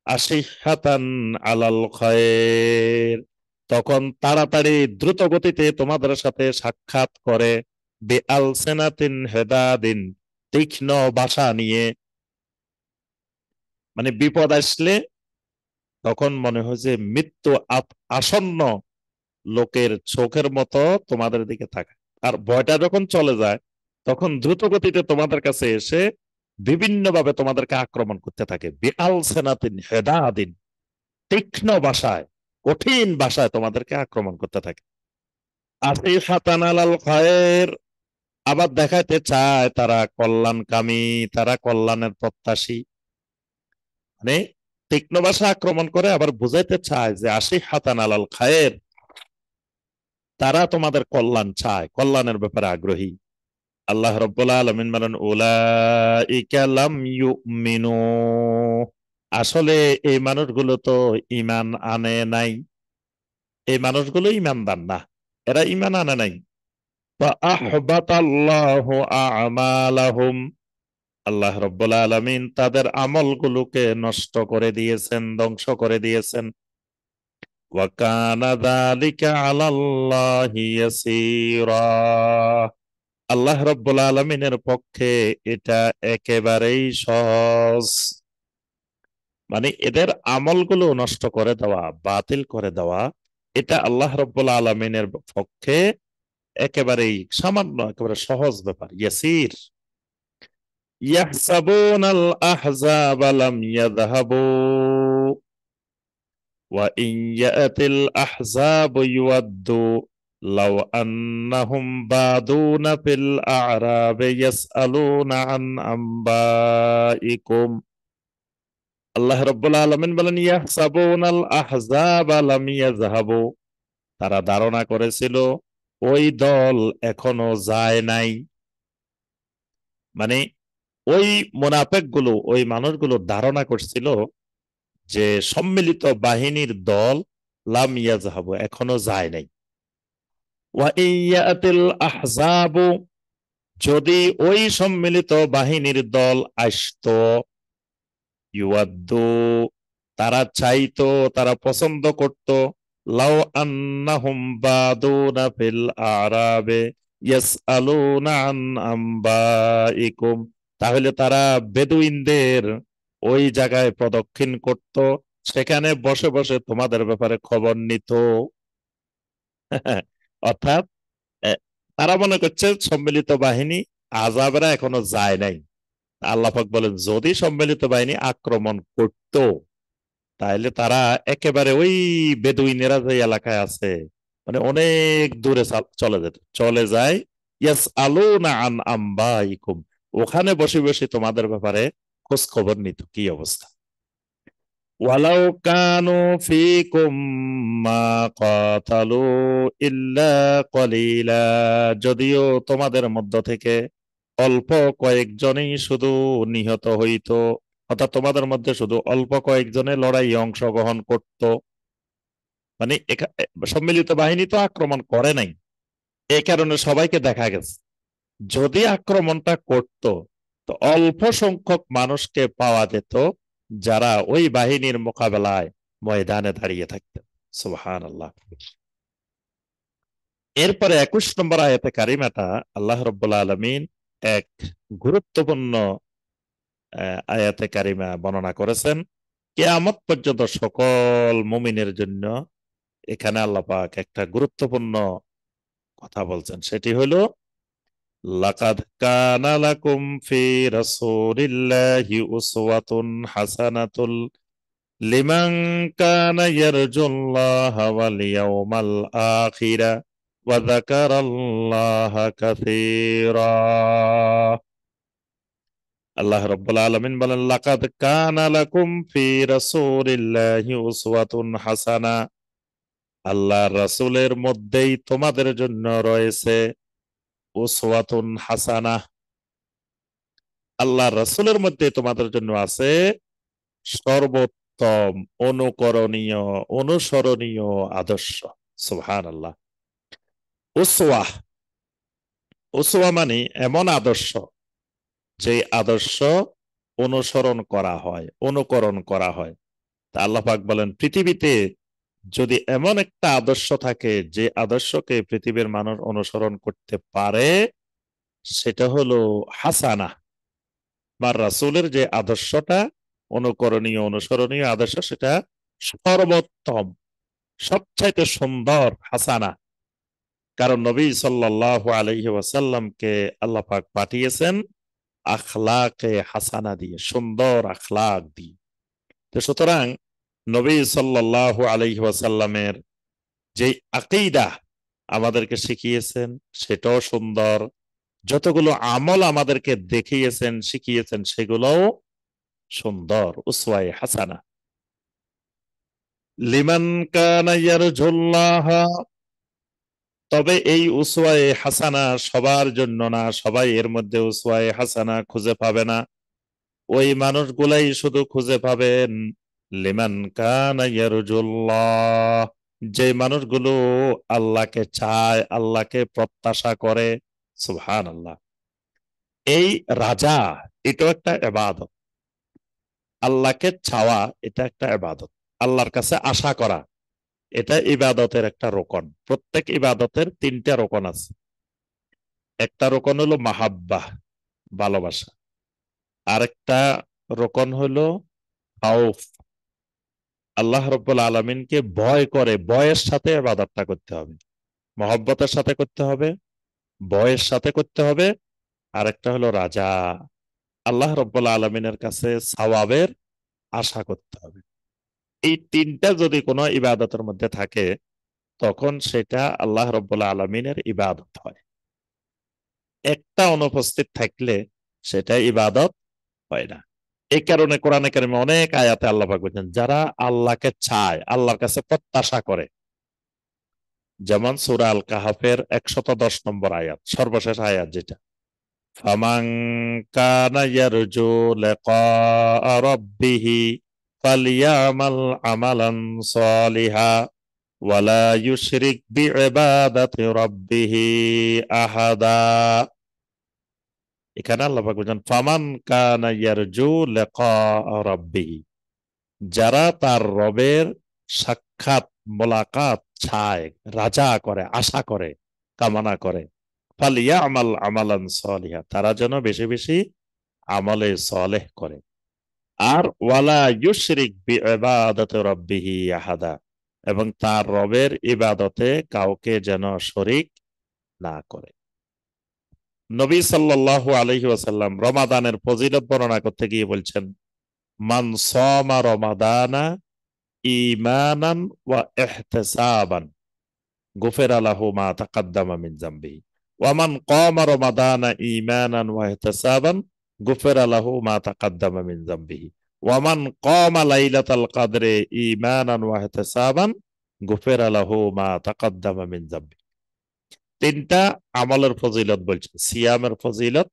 আশিহাতান আলাল খায়র, তখন তাড়াতাড়ি দ্রুত গতিতে তোমাদের সাথে সাক্ষাৎ করে, বিআলসিনাতিন হিদাদিন, তীক্ষ্ণ ভাষা নিয়ে। মানে বিপদ আসলে তখন মনে হয় যে মৃত্যু আসন্ন লোকের চোখের মতো তোমাদের দিকে তাকায়। আর ভয়টা যখন চলে যায় তখন দ্রুত গতিতে তোমাদের কাছে এসে বিভিন্ন ভাবে তোমাদেরকে আক্রমণ করতে থাকে, বিআল সেনাতিন হেদাদিন, তীক্ষ্ণ ভাষায়, কঠিন ভাষায় তোমাদেরকে আক্রমণ করতে থাকে। আসিহাতান আলাল খায়ের, আবার দেখাতে চায় তারা কল্যাণকামী, তারা কল্যাণের প্রত্যাশী। মানে তীক্ষ্ণ ভাষা আক্রমণ করে আবার বুঝাইতে চায় যে আসিহাতান আলাল খায়ের, তারা তোমাদের কল্যাণ চায়, কল্যাণের ব্যাপারে আগ্রহী। আল্লাহ রাব্বুল আলামিন বলেন উলাইকা লাম ইউমিনু, আসলে এই মানুষগুলো তো ঈমান আনে নাই। এই মানুষগুলো ইমানদার না, এরা ইমান আনে নাই। ফাআহবাতাল্লাহু আ'মালাহুম, আল্লাহ রাব্বুল আলামিন তাদের আমলগুলোকে নষ্ট করে দিয়েছেন, ধ্বংস করে দিয়েছেন। ওয়া কানা যালিকা আলাল্লাহি ইয়াসীরা, আল্লাহ রাব্বুল আলামিনের পক্ষে এটা একেবারেই সহজ। মানে এদের আমলগুলো নষ্ট করে দেওয়া, বাতিল করে দেওয়া, এটা আল্লাহ রাব্বুল আলামিনের পক্ষে একেবারেই সামান্য, একেবারে সহজ ব্যাপার, ইয়াসির। ইয়াহসাবুনাল আহজাবা লাম ইয়াযহাবু ওয়া ইন ইয়াতিল আহজাবু ইউয়াদ্দু লাউ আন্নাহুম বাদুনা ফিল আ'রাবি ইয়াসআলুনা আন আমবাইকুম। আল্লাহ রাব্বুল আলামিন বলেন, ইয়াহসাবুনাল আহজাবা লাম ইয়াযহাবু, তারা ধারণা করেছিল ওই দল এখনো যায় নাই। মানে ওই মুনাফিক গুলো, ওই মানুষগুলো ধারণা করছিল যে সম্মিলিত বাহিনীর দল লাম ইয়াযহাবু, এখনো যায় নাই। ওয়া ইয়াতিল আহজাবু, যদি ওই সম্মিলিত বাহিনীর দল আসতো, ইউয়াদ্দু, তারা চাইতো, তারা পছন্দ করত, লাউ আন্নাহুম বাদুনা ফিল আরাবে ইয়াসআলুনা আন আমবাইকুম, তাহলে তারা বেদুইনদের ওই জায়গায় প্রদক্ষিণ করত, সেখানে বসে বসে তোমাদের ব্যাপারে খবর নিত। অর্থাৎ এ, তারা মনে করছে সম্মিলিত বাহিনী আযাবেরা এখনো যায় নাই। আল্লাহ পাক বলেন, যদি সম্মিলিত বাহিনী আক্রমণ করত, তাহলে তারা একেবারে ওই বেদুইনেরা যে এলাকায় আছে, মানে অনেক দূরে চলে যায়। ইয়াস আলুনা আন আম্বাইকুম, ওখানে বসে বসে তোমাদের ব্যাপারে খোঁজ খবর নিত, কি অবস্থা। ওয়ালাউ কানু ফীকুম মা কাতালু ইল্লা কলিলা, যদিও তোমাদের মধ্য থেকে অল্প কয়েকজনই শুধু নিহত হইতো, অর্থাৎ তোমাদের মধ্যে শুধু অল্প কয়েকজনে লড়াই অংশগ্রহণ করত। মানে সম্মিলিত বাহিনী তো আক্রমণ করে নাই, এই কারণে সবাইকে দেখা গেছে যদি আক্রমণটা করত, তো অল্প সংখ্যক মানুষকে পাওয়া যেত যারা ওই বাহিনীর মোকাবেলায় ময়দানে দাঁড়িয়ে থাকতেন। সুবহানাল্লাহ। এরপরে 21 নম্বর আয়াতে কারিমাটা আল্লাহ রাব্বুল আলামিন এক গুরুত্বপূর্ণ আয়াতে কারিমা বর্ণনা করেছেন, কিয়ামত পর্যন্ত সকল মুমিনের জন্য। এখানে আল্লাহ পাক একটা গুরুত্বপূর্ণ কথা বলছেন, সেটি হলো, লাকাদ কানা লাকুম ফি রাসূলিল্লাহি উসওয়াতুন হাসানাতুল লিমান কানা ইয়ারজুল্লাহা ওয়াল ইয়াউমাল আখিরা ওয়া যাকারাল্লাহা কাসীরা। আল্লাহ রাব্বুল আলামিন বলেন, লাকাদ কানা লাকুম ফি রাসূলিল্লাহি উসওয়াতুন হাসানা, আল্লাহর রাসূলের মধ্যেই তোমাদের জন্য রয়েছে উসওয়াতুন হাসানা, আল্লাহর রাসূলের মধ্যে তোমাদের জন্য আছে সর্বোত্তম অনুকরণীয়, অনুসরণীয় আদর্শ। সুবহানাল্লাহ। উসওয়া, উসওয়া মানে এমন আদর্শ, যে আদর্শ অনুসরণ করা হয়, অনুকরণ করা হয়। তা আল্লাহ পাক বলেন, পৃথিবীতে যদি এমন একটা আদর্শ থাকে যে আদর্শকে পৃথিবীর মানুষ অনুসরণ করতে পারে, সেটা হলো হাসানা, বা রাসূলের যে আদর্শটা অনুকরণীয়, অনুসরণীয় আদর্শ, সেটা সর্বোত্তম, সবচাইতে সুন্দর হাসানা। কারণ নবী সাল্লাল্লাহু আলাইহি ওয়াসাল্লামকে আল্লাহ পাক পাঠিয়েছেন আখলাকে হাসানা দিয়ে, সুন্দর আখলাক দিয়ে। তো সুতরাং নবী সাল্লাল্লাহু আলাইহি ওয়াসাল্লামের যে আকীদা আমাদেরকে শিখিয়েছেন, সেটাও সুন্দর। যতগুলো আমল আমাদেরকে দেখিয়েছেন, শিখিয়েছেন, সেগুলোও সুন্দর। উসওয়ায়ে হাসানা লিমান কানা ইয়ারজুল্লাহ, তবে এই উসওয়ায়ে হাসানা সবার জন্য না, সবাই এর মধ্যে উসওয়ায়ে হাসানা খুঁজে পাবে না। ওই মানুষগুলাই শুধু খুঁজে পাবেন লিমান কানা ইয়ারজুল্লাহ, যে মানুষগুলো আল্লাহকে চায়, আল্লাহকে প্রত্যাশা করে, সুবহানাল্লাহ, এই রাজা, এটাও একটা ইবাদত। আল্লাহকে চাওয়া এটা একটা ইবাদত। আল্লাহর কাছে আশা করা এটা ইবাদতের একটা রোকন। প্রত্যেক ইবাদতের তিনটা রোকন আছে। একটা রোকন হলো মাহাব্বাহ, ভালোবাসা। আরেকটা রোকন হলো খাউফ, আল্লাহ রাব্বুল আলামিনকে ভয় করে, ভয়ের সাথে ইবাদতটা করতে হবে। মহব্বতের সাথে করতে হবে, ভয়ের সাথে করতে হবে। আরেকটা হলো রাজা, আল্লাহ রাব্বুল আলামিনের কাছে সওয়াবের আশা করতে হবে। এই তিনটা যদি কোনো ইবাদতের মধ্যে থাকে, তখন সেটা আল্লাহ রাব্বুল আলামিনের ইবাদত হয়। একটা অনুপস্থিত থাকলে সেটা ইবাদত হয় না। এই কারণে কোরআনে কারিমে অনেক আয়াতে আল্লাহ পাক বলেছেন, যারা আল্লাহকে চায়, আল্লাহর কাছে প্রত্যাশা করে। যেমন সূরা আল কাহাফের 110 নম্বর আয়াত, সর্বশেষ আয়াত যেটা, ফামান কানা ইয়ারজু লিকা রাব্বিহি ফালইয়ামাল আমালান সালিহা ওয়ালা ইউশরিক বিইবাদাতি রাব্বিহি আহাদা। এখানে আল্লাহ পাক বলেছেন ফামান কানা ইয়ারজু লিকা রাব্বিহি, যারা তার রবের সাক্ষাৎ, মোলাকাত চায়, রাজা করে, আশা করে, কামনা করে, ফালিয়ামাল আমালান সালিহা, তারা যেন বেশি বেশি আমলে সালেহ করে। আর ওয়ালা ইউশরিক বিইবাদাতি রাব্বিহি আহাদা, এবং তার রবের ইবাদতে কাউকে যেন শরীক না করে। নবী সাল্লাল্লাহু আলাইহি ওয়াসাল্লাম রমাদানের ফজিলত বর্ণনা করতে গিয়ে বলছেন, মান সামা রমাদানা ঈমানান ওয়া ইহতিসাবান গুফিরা লাহু মা তাকাদ্দামা মিন যামবিহি ওয়া মান কামা রমাদানা ঈমানান ওয়া ইহতিসাবান গুফিরা লাহু মা তাকাদ্দামা মিন যামবিহি ওয়া মান কামা লাইলাতাল কদরি ঈমানান ওয়া ইহতিসাবান গুফিরা লাহু মা তাকাদ্দামা মিন যামবিহি। তিনটা আমলের ফজিলত বলছে, সিয়ামের ফজিলত,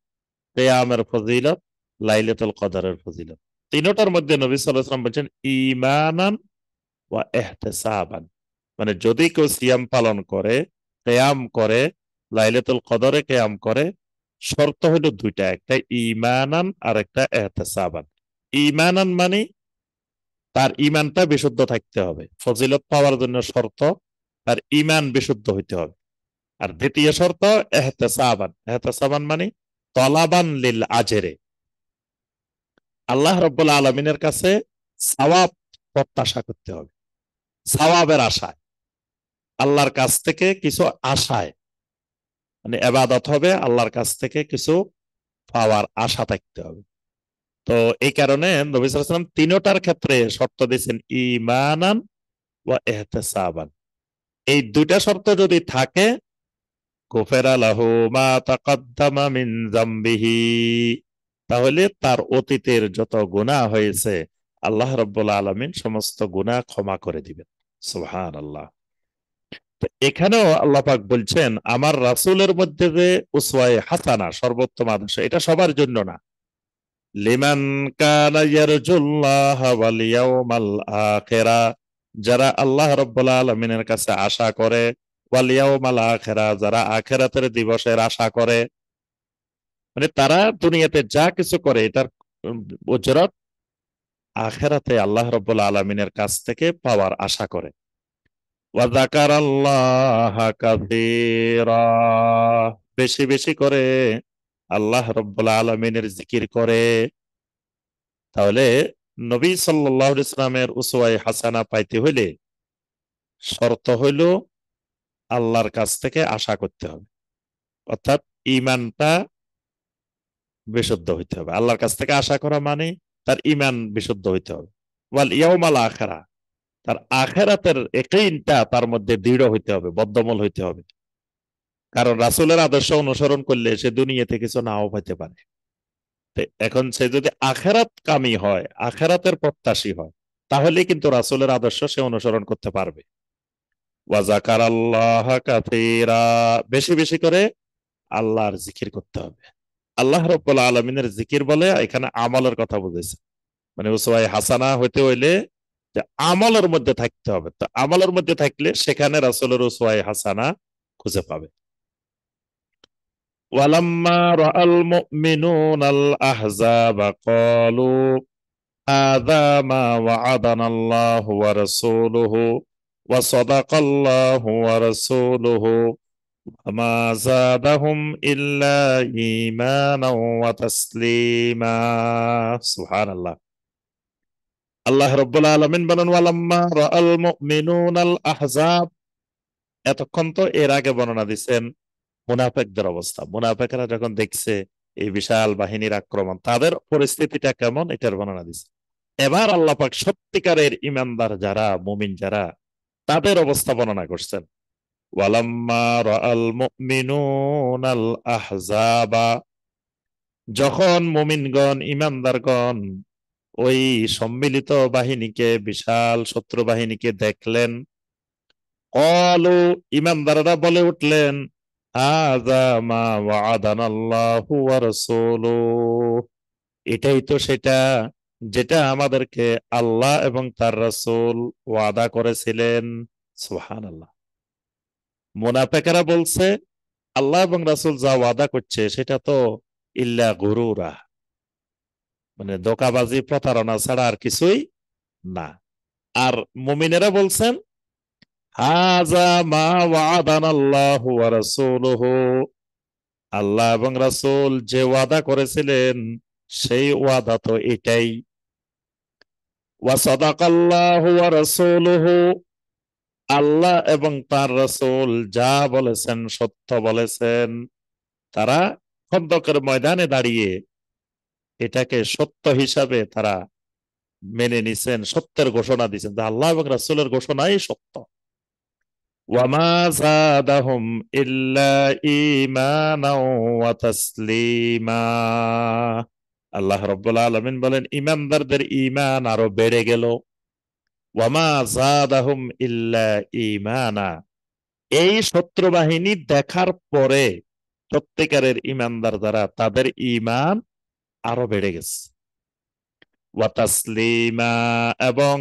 কিয়ামের ফজিলত, লাইলাতুল কদরের ফজিলত। তিনটার মধ্যে নবী সাল্লাল্লাহু আলাইহি ওয়াসাল্লাম বলছেন ঈমানান ওয়া ইহতিসাবান, মানে যদি কেউ সিয়াম পালন করে, কিয়াম করে, লাইলাতুল কদরে কিয়াম করে, শর্ত হলো দুইটা, একটা ঈমানান আর একটা ইহতিসাবান। ঈমানান মানে তার ঈমানটা বিশুদ্ধ থাকতে হবে, ফজিলত পাওয়ার জন্য শর্ত তার ঈমান বিশুদ্ধ হইতে হবে। আর দ্বিতীয় শর্ত ইহতিসাবান, ইহতিসাবান মানে তলাবান লিল আজরে, আল্লাহ রাব্বুল আলামিনের কাছে সওয়াব প্রত্যাশা করতে হবে, সওয়াবের আশায়, আল্লাহর কাছ থেকে কিছু আশায়, মানে ইবাদত হবে আল্লাহর কাছ থেকে কিছু পাওয়ার আশা থাকতে হবে। তো এই কারণে নবী সাল্লাল্লাহু আলাইহি ওয়াসাল্লাম তিনটার ক্ষেত্রে শর্ত দিয়েছেন ঈমানান ওয়া ইহতিসাবান। এই দুইটা শর্ত যদি থাকে, গুফিরা লাহু মা তাকাদ্দামা মিন যামবিহি, তাহলে তার অতীতের যত গুনাহ হয়েছে আল্লাহ রাব্বুল আলামিন সমস্ত গুনাহ ক্ষমা করে দিবেন। সুবহানাল্লাহ। তো এখানেও আল্লাহ পাক বলছেন, আমার রাসূলের মধ্যে যে উসওয়ায়ে হাসানা, সর্বোত্তম আদর্শ, এটা সবার জন্য না। লিমান কানা ইয়ারজুল্লাহ ওয়াল ইয়াউমাল আখিরা, যারা আল্লাহ রাব্বুল আলামিনের কাছে আশা করে, ওয়াল ইয়াউমাল আখিরা, যারা আখিরাতের দিবসের আশা করে, মানে তারা দুনিয়াতে যা কিছু করে এটার উজরত আখিরাতে আল্লাহ রাব্বুল আলামিনের কাছ থেকে পাওয়ার আশা করে। ওয়া যাকারাল্লাহা কাসীরা, বেশি বেশি করে আল্লাহ রাব্বুল আলামিনের জিকির করে। তাহলে নবী সাল্লাল্লাহু আলাইহি ওয়াসাল্লামের উসওয়ায়ে হাসানা পাইতে হইলে শর্ত হইল আল্লাহর কাছ থেকে আশা করতে হবে, অর্থাৎ ঈমানটা বিশুদ্ধ হইতে হবে। আল্লাহর কাছ থেকে আশা করা মানে তার ঈমান বিশুদ্ধ হইতে হবে। ওয়াল ইয়াউমাল আখিরা, তার আখিরাতের ইয়াকিনটা তার মধ্যে দৃঢ় হইতে হবে, বদ্ধমূল হইতে হবে। কারণ রাসূলের আদর্শ অনুসরণ করলে সে দুনিয়াতে কিছু নাও পাইতে পারে। তো এখন সে যদি আখিরাত কামী হয়, আখিরাতের প্রত্যাশী হয়, তাহলে কিন্তু রাসূলের আদর্শ সে অনুসরণ করতে পারবে। ওয়া যাকারাল্লাহা কাসীরা, বেশি বেশি করে আল্লাহর জিকির করতে হবে। আল্লাহ রাব্বুল আলামিনের জিকির বলে এখানে আমলের কথা বুঝাইছে। মানে উসওয়ায়ে হাসানা হইতে হইলে যে আমলের মধ্যে থাকতে হবে। তো আমলের মধ্যে থাকলে সেখানে রাসূলের উসওয়ায়ে হাসানা খুঁজে পাবে। ওয়ালাম্মা রাআল মুমিনুনাল আহজাবা ক্বালু হাযা মা ওয়া'আদানাল্লাহু ওয়া রাসূলুহু ওয়া সাদাকাল্লাহু ওয়া রাসূলুহু ওয়া মা যাদাহুম ইল্লা ঈমানাও ওয়া তাসলীমা। সুবহানাল্লাহ। আল্লাহ রাব্বুল আলামিন বলেন ওয়ালাম্মা রাআল মুমিনুনাল আহজাব। এতক্ষণ তো এর আগে বর্ণনা দিচ্ছেন মুনাফিকদের অবস্থা। মুনাফিকরা যখন দেখছে এই বিশাল বাহিনীর আক্রমণ, তাদের পরিস্থিতিটা কেমন এটার বর্ণনা দিচ্ছে। এবার আল্লাহ পাক সত্যিকারের ইমানদার যারা, মুমিন যারা, তাদের অবস্থা বর্ণনা করছেন। ওয়ালাম্মা রাআল মুমিনুনাল আহজাবা, যখন মুমিনগণ, ইমানদারগণ ওই সম্মিলিত বাহিনীকে, বিশাল শত্রু বাহিনীকে দেখলেন, ক্বালু, ইমানদাররা বলে উঠলেন, হাযা মা ওয়া'আদানাল্লাহু ওয়া রাসূলুহু, এটাই তো সেটা যেটা আমাদেরকে আল্লাহ এবং তার রাসূল ওয়াদা করেছিলেন। সুবহানাল্লাহ। মুনাফিকরা বলছে আল্লাহ এবং রাসূল যা ওয়াদা করছে সেটা তো ইল্লা গুরুরা, মানে ধোঁকাবাজি, প্রতারণা ছাড়া আর কিছুই না। আর মুমিনেরা বলছেন হাযা মা ওয়া'আদানাল্লাহু ওয়া রাসূলুহু, আল্লাহ এবং রাসূল যে ওয়াদা করেছিলেন সেই ওয়াদা তো এটাই। ওয়া সাদাকাল্লাহু ওয়া রাসূলুহু, আল্লাহ এবং তার রাসূল যা বলেছেন সত্য বলেছেন। তারা খন্দকের ময়দানে দাঁড়িয়ে এটাকে সত্য হিসাবে তারা মেনে নিছেন, সত্যের ঘোষণা দিয়েছেন যে আল্লাহ এবং রাসূলের ঘোষণাই সত্য। ওয়ামা যাদাহুম ইল্লা ঈমানাও ওয়া তাসলীমা। আল্লাহ রাব্বুল আলামিন বলেন ঈমানদারদের ঈমান আরো বেড়ে গেল। ওয়ামা যাদাহুম ইল্লা ঈমানা, এই শত্রু বাহিনী দেখার পরে সত্যিকারের ঈমানদার যারা, তাদের ঈমান আরো বেড়ে গেছে। ওয়া তাসলীমা, এবং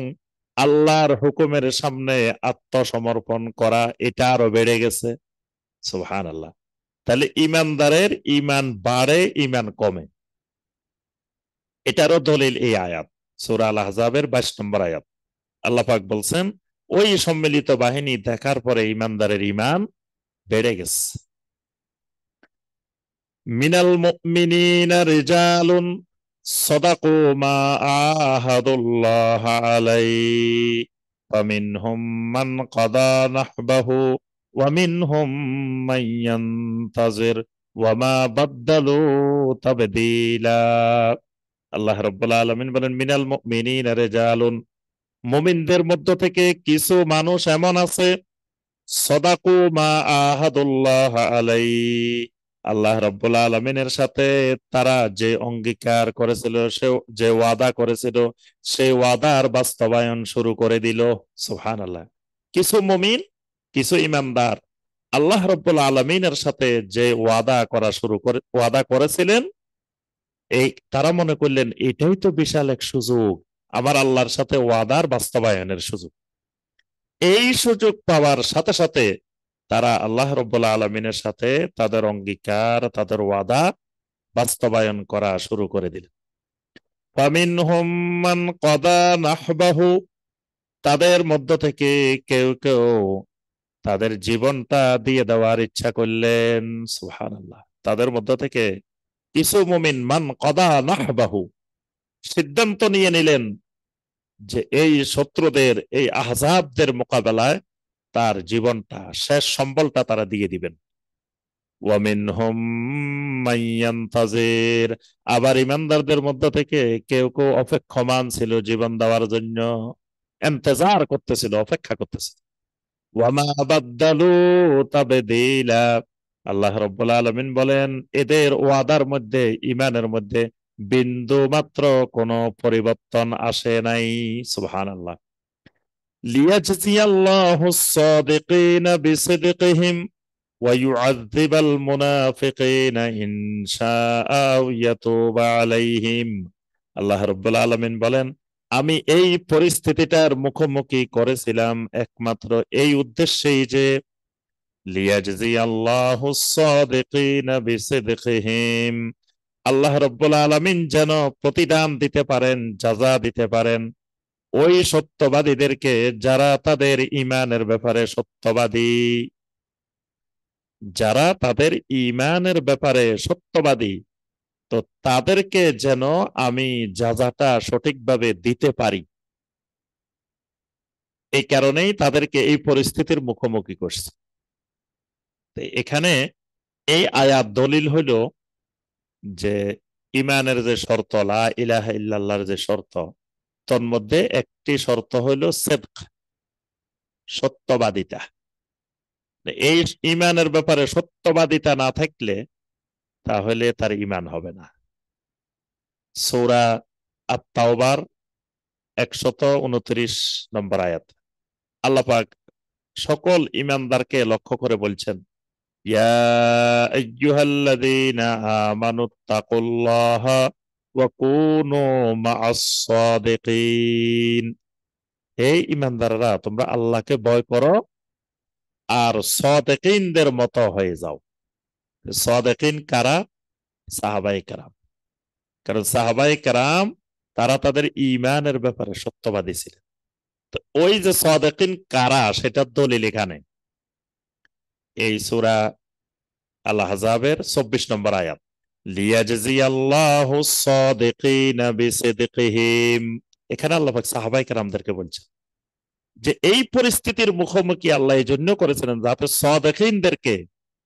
আল্লাহর হুকুমের সামনে আত্মসমর্পণ করা, এটা আরো বেড়ে গেছে। সুবহানাল্লাহ। তাহলে ইমানদারের ইমান বাড়ে, ইমান কমে, এটারও দলিল এই আয়াত, সূরা আল আহজাবের 22 নম্বর আয়াত। আল্লাহ পাক বলছেন ওই সম্মিলিত বাহিনী দেখার পরে ইমানদারের ইমান বেড়ে গেছে। মিনাল মুমিনিনা রিজালুন সাদাকু মা আহাদুল্লাহ আলাইহি ফামিনহুম মান কাদা নাহবাহু ওয়া মিনহুম মান ইয়ানতাজির ওয়া মা বাদদালু তাবদীলা। আল্লাহ রাব্বুল আলামিন বলেন মিনাল মুমিনিনা রিজালুন, মুমিনদের মধ্য থেকে কিছু মানুষ এমন আছে, সাদাকু মা আহাদুল্লাহ আলাইহি, আল্লাহ রাব্বুল আলামিনের সাথে তারা যে অঙ্গীকার করেছিল, সে যে ওয়াদা করেছিল, সেই ওয়াদার বাস্তবায়ন শুরু করে দিল। সুবহানাল্লাহ। কিছু মুমিন, কিছু ইমানদার আল্লাহ রাব্বুল আলামিনের সাথে যে ওয়াদা করেছিলেন, এই তারা মনে করলেন এটাই তো বিশাল এক সুযোগ, আমার আল্লাহর সাথে ওয়াদার বাস্তবায়নের সুযোগ। এই সুযোগ পাওয়ার সাথে সাথে তারা আল্লাহ রাব্বুল আলামিনের সাথে তাদের অঙ্গীকার, তাদের ওয়াদা বাস্তবায়ন করা শুরু করে দিলেন। ফামিনহুম মান কাদা নাহবাহু, তাদের মধ্য থেকে কেউ কেউ তাদের জীবনটা দিয়ে দেওয়ার ইচ্ছা করলেন। সুবহানাল্লাহ। তাদের মধ্য থেকে কিছু মুমিন মান কাদা নাহবাহু, সিদ্ধান্ত নিয়ে নিলেন যে এই শত্রুদের, এই আহজাবদের মোকাবেলায় তার জীবনটা, শেষ সম্বলটা তারা দিয়ে দিবেন। ওয়ামিনহুম মান ইয়ানতাজির, আবার ইমানদারদের মধ্য থেকে কেউ কেউ অপেক্ষমান ছিল জীবন দেওয়ার জন্য, ইন্তজার করতেছিল, অপেক্ষা করতেছিল। ওয়ামা বাদদালু তাবদীলা, আল্লাহ রাব্বুল আলামিন বলেন এদের ওয়াদার মধ্যে, ঈমানের মধ্যে বিন্দু মাত্র কোনো পরিবর্তন আসে নাই। সুবহানাল্লাহ। লিয়াজজিয়াল্লাহু আস-সাদিকিনা বিসিদকিহিম ওয়া ইউআযযিবাল মুনাফিকিনা ইন শাআ আও ইয়াতুবা আলাইহিম। আল্লাহ রাব্বুল আলামিন বলেন আমি এই পরিস্থিতিটার মুখোমুখি করেছিলাম একমাত্র এই উদ্দেশ্যেই যে লিয়াজজি আল্লাহু সাদিকিনা বিসিদকিহিম, আল্লাহ রাব্বুল আলামিন যেন প্রতিদান দিতে পারেন, যাজা দিতে পারেন ওই সত্যবাদীদেরকে যারা তাদের ঈমানের ব্যাপারে সত্যবাদী, যারা তাদের ঈমানের ব্যাপারে সত্যবাদী, তো তাদেরকে যেন আমি যাজাটা সঠিকভাবে দিতে পারি। এই কারণেই তাদেরকে এই পরিস্থিতির মুখোমুখি করছে। তো এখানে এই আয়াত দলিল হইল যে ইমানের যে শর্ত, লা ইলাহা ইল্লাল্লাহর যে শর্ত, তন্মধ্যে একটি শর্ত হইল সিদক, সত্যবাদিতা। এই ইমানের ব্যাপারে সত্যবাদিতা না থাকলে তাহলে তার ইমান হবে না। সূরা আত-তাওবার 129 নম্বর আয়াত, আল্লাহ পাক সকল ইমানদারকে লক্ষ্য করে বলছেন, ইয়া আইয়ুহাল্লাযীনা আমানুত্তাকুল্লাহা ওয়া কুনু মা'আস সাদিকিন। হে ইমানদাররা, তোমরা আল্লাহকে ভয় করো আর সাদিকিনদের মতো হয়ে যাও। সাদিকিন কারা? সাহাবায়ে কেরাম। কারণ সাহাবায়ে কেরাম তারা তাদের ঈমানের ব্যাপারে সত্যবাদী ছিলেন। তো ওই যে সাদিকিন কারা সেটার দলিল এখানে এই সূরা আল আহজাবের 24 নম্বর আয়াত, লিয়াজজিয়াল্লাহু সাদিকিনা বিসিদকিহিম। এখানে আল্লাহ পাক সাহাবায়ে কেরামদেরকে বলছেন যে এই পরিস্থিতির মুখোমুখি আল্লাহ এই জন্য করেছিলেন যাতে সাদিকিনদেরকে,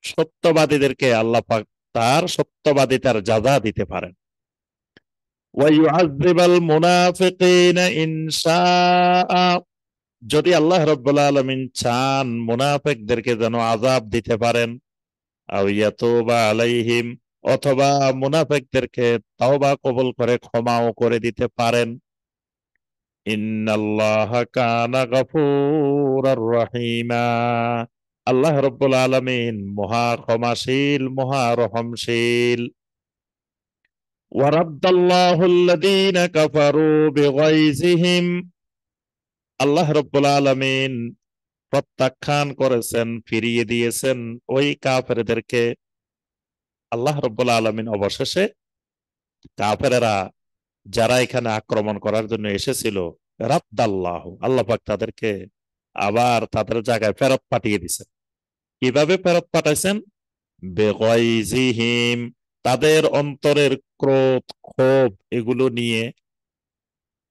সত্যবাদীদেরকে আল্লাহ পাক তার সত্যবাদিতার যাজা দিতে পারেন। ওয়া ইউআযযিবাল মুনাফিকিনা ইন শাআ, যদি আল্লাহ রাব্বুল আলামিন চান মুনাফিকদেরকে যেন আযাব দিতে পারেন। আও ইয়াতুবা আলাইহিম, অথবা মুনাফিকদেরকে তাওবা কবুল করে ক্ষমাও করে দিতে পারেন। ইন্নাল্লাহা কানা গফুরার রহিমা, আল্লাহ রাব্বুল আলামিন মহা ক্ষমাশীল, মহা রহমশীল। ওয়া রাদ্দাল্লাহুল্লাযীনা কাফারু বিগাইজিহিম, আল্লাহ রাব্বুল আলামিন প্রত্যাখ্যান করেছেন, ফিরিয়ে দিয়েছেন ওই কাফেরদেরকে। আল্লাহ রাব্বুল আলামিন অবশেষে কাফেরেরা যারা এখানে আক্রমণ করার জন্য এসেছিল, রাদ্দাল্লাহ, আল্লাহ পাক তাদেরকে আবার তাদের জায়গায় ফেরত পাঠিয়ে দিয়েছেন। কিভাবে ফেরত পাঠাইছেন? বেগাইজিহিম, তাদের অন্তরের ক্রোধ, ক্ষোভ এগুলো নিয়ে,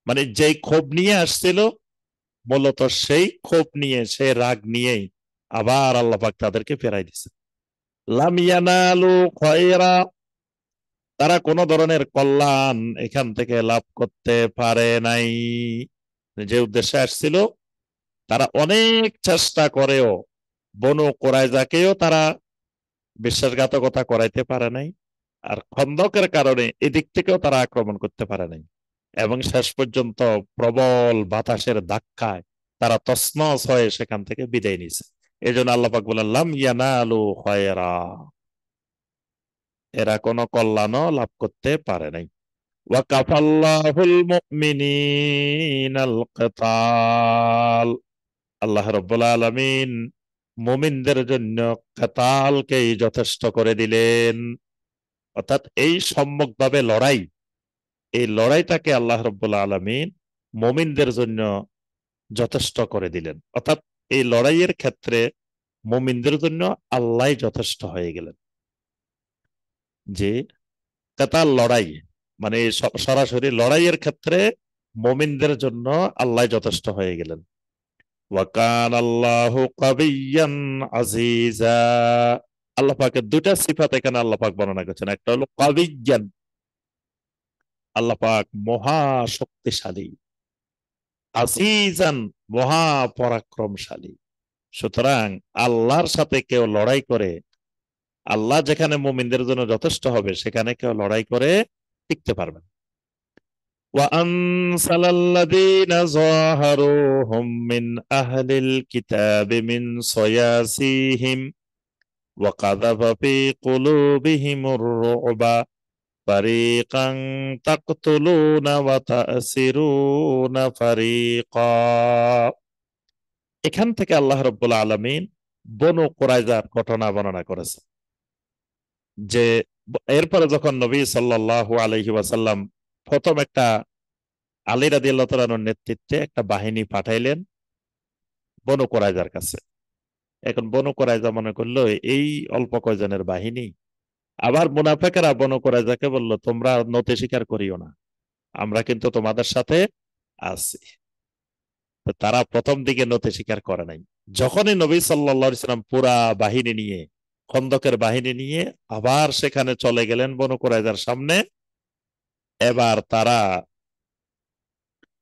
মানে যেই ক্ষোভ নিয়ে আসছিল মূলত সেই ক্ষোভ নিয়ে, সেই রাগ নিয়েই আবার আল্লাহ পাক তাদেরকে ফেরাই দিয়েছেন। লাম ইয়ানালু খায়রা, তারা কোন ধরনের কল্যাণ এখান থেকে লাভ করতে পারে নাই। যে উদ্দেশ্যে আসছিল তারা অনেক চেষ্টা করেও বনু কুরাইজাকেও তারা বিশ্বাসঘাতকতা করাইতে পারে নাই, আর খন্দকের কারণে এদিক থেকেও তারা আক্রমণ করতে পারে নাই, এবং শেষ পর্যন্ত প্রবল বাতাসের ধাক্কায় তারা তছনছ হয়ে সেখান থেকে বিদায় নিয়েছে। এই জন্য আল্লাহ পাক বললেন লাম ইয়ানালু খায়রা, এরা কোনো কল্যাণও লাভ করতে পারে নাই। ওয়া কাফাল্লাহুল মুমিনিনাল কিতাল, আল্লাহ রাব্বুল আলামিন মুমিনদের জন্য কিতালকেই যথেষ্ট করে দিলেন। অর্থাৎ এই সম্মুখভাবে লড়াই, এই লড়াইটাকে আল্লাহ রাব্বুল আলামিন মুমিনদের জন্য যথেষ্ট করে দিলেন। অর্থাৎ এই লড়াইয়ের ক্ষেত্রে মুমিনদের জন্য আল্লাহ যথেষ্ট হয়ে গেলেন। যে কেতাল লড়াই, মানে সরাসরি লড়াইয়ের ক্ষেত্রে মুমিনদের জন্য আল্লাহ যথেষ্ট হয়ে গেলেন। ওয়াকান আল্লাহু কাবিয়ান আজিজা, আল্লাহ পাকের দুইটা সিফাত এখানে আল্লাহ পাক বর্ণনা করেছেন। একটা হলো কাবিয়ান, আল্লাহ পাক মহা শক্তিশালী, আজিজান মহা পরাক্রমশালী। সুতরাং আল্লাহর সাথে কেউ লড়াই করে, আল্লাহ যেখানে মুমিনদের জন্য যথেষ্ট হবে সেখানে কেউ লড়াই করে টিকতে পারবে না। وأنزل الذين ظاهروهم من أهل الكتاب من صياصيهم وقذف في قلوبهم الرعب ফারিকান তাকতুলুনা ওয়া তা'সিরুনা ফারিকা। এখান থেকে আল্লাহ রাব্বুল আলামিন বনু কুরাইজার ঘটনা বর্ণনা করেছে যে এরপরে যখন নবী সাল্লাল্লাহু আলাইহি ওয়াসাল্লাম প্রথম একটা আলী রাদিয়াল্লাহু তাআলার নেতৃত্বে একটা বাহিনী পাঠাইলেন বনু কুরাইজার কাছে। এখন বনু কুরাইজা মনে করলো এই অল্প কয়জনের বাহিনী। আবার মুনাফিকরা বনু কুরাইজাকে বলল, তোমরা নতি স্বীকার করিও না, আমরা কিন্তু তোমাদের সাথে আছি। তো তারা প্রথম দিকে নতি স্বীকার করে নাই। যখনই নবী সাল্লাল্লাহু আলাইহি সাল্লাম পুরা বাহিনী নিয়ে, খন্দকের বাহিনী নিয়ে আবার সেখানে চলে গেলেন বনু কুরাইজার সামনে, এবার তারা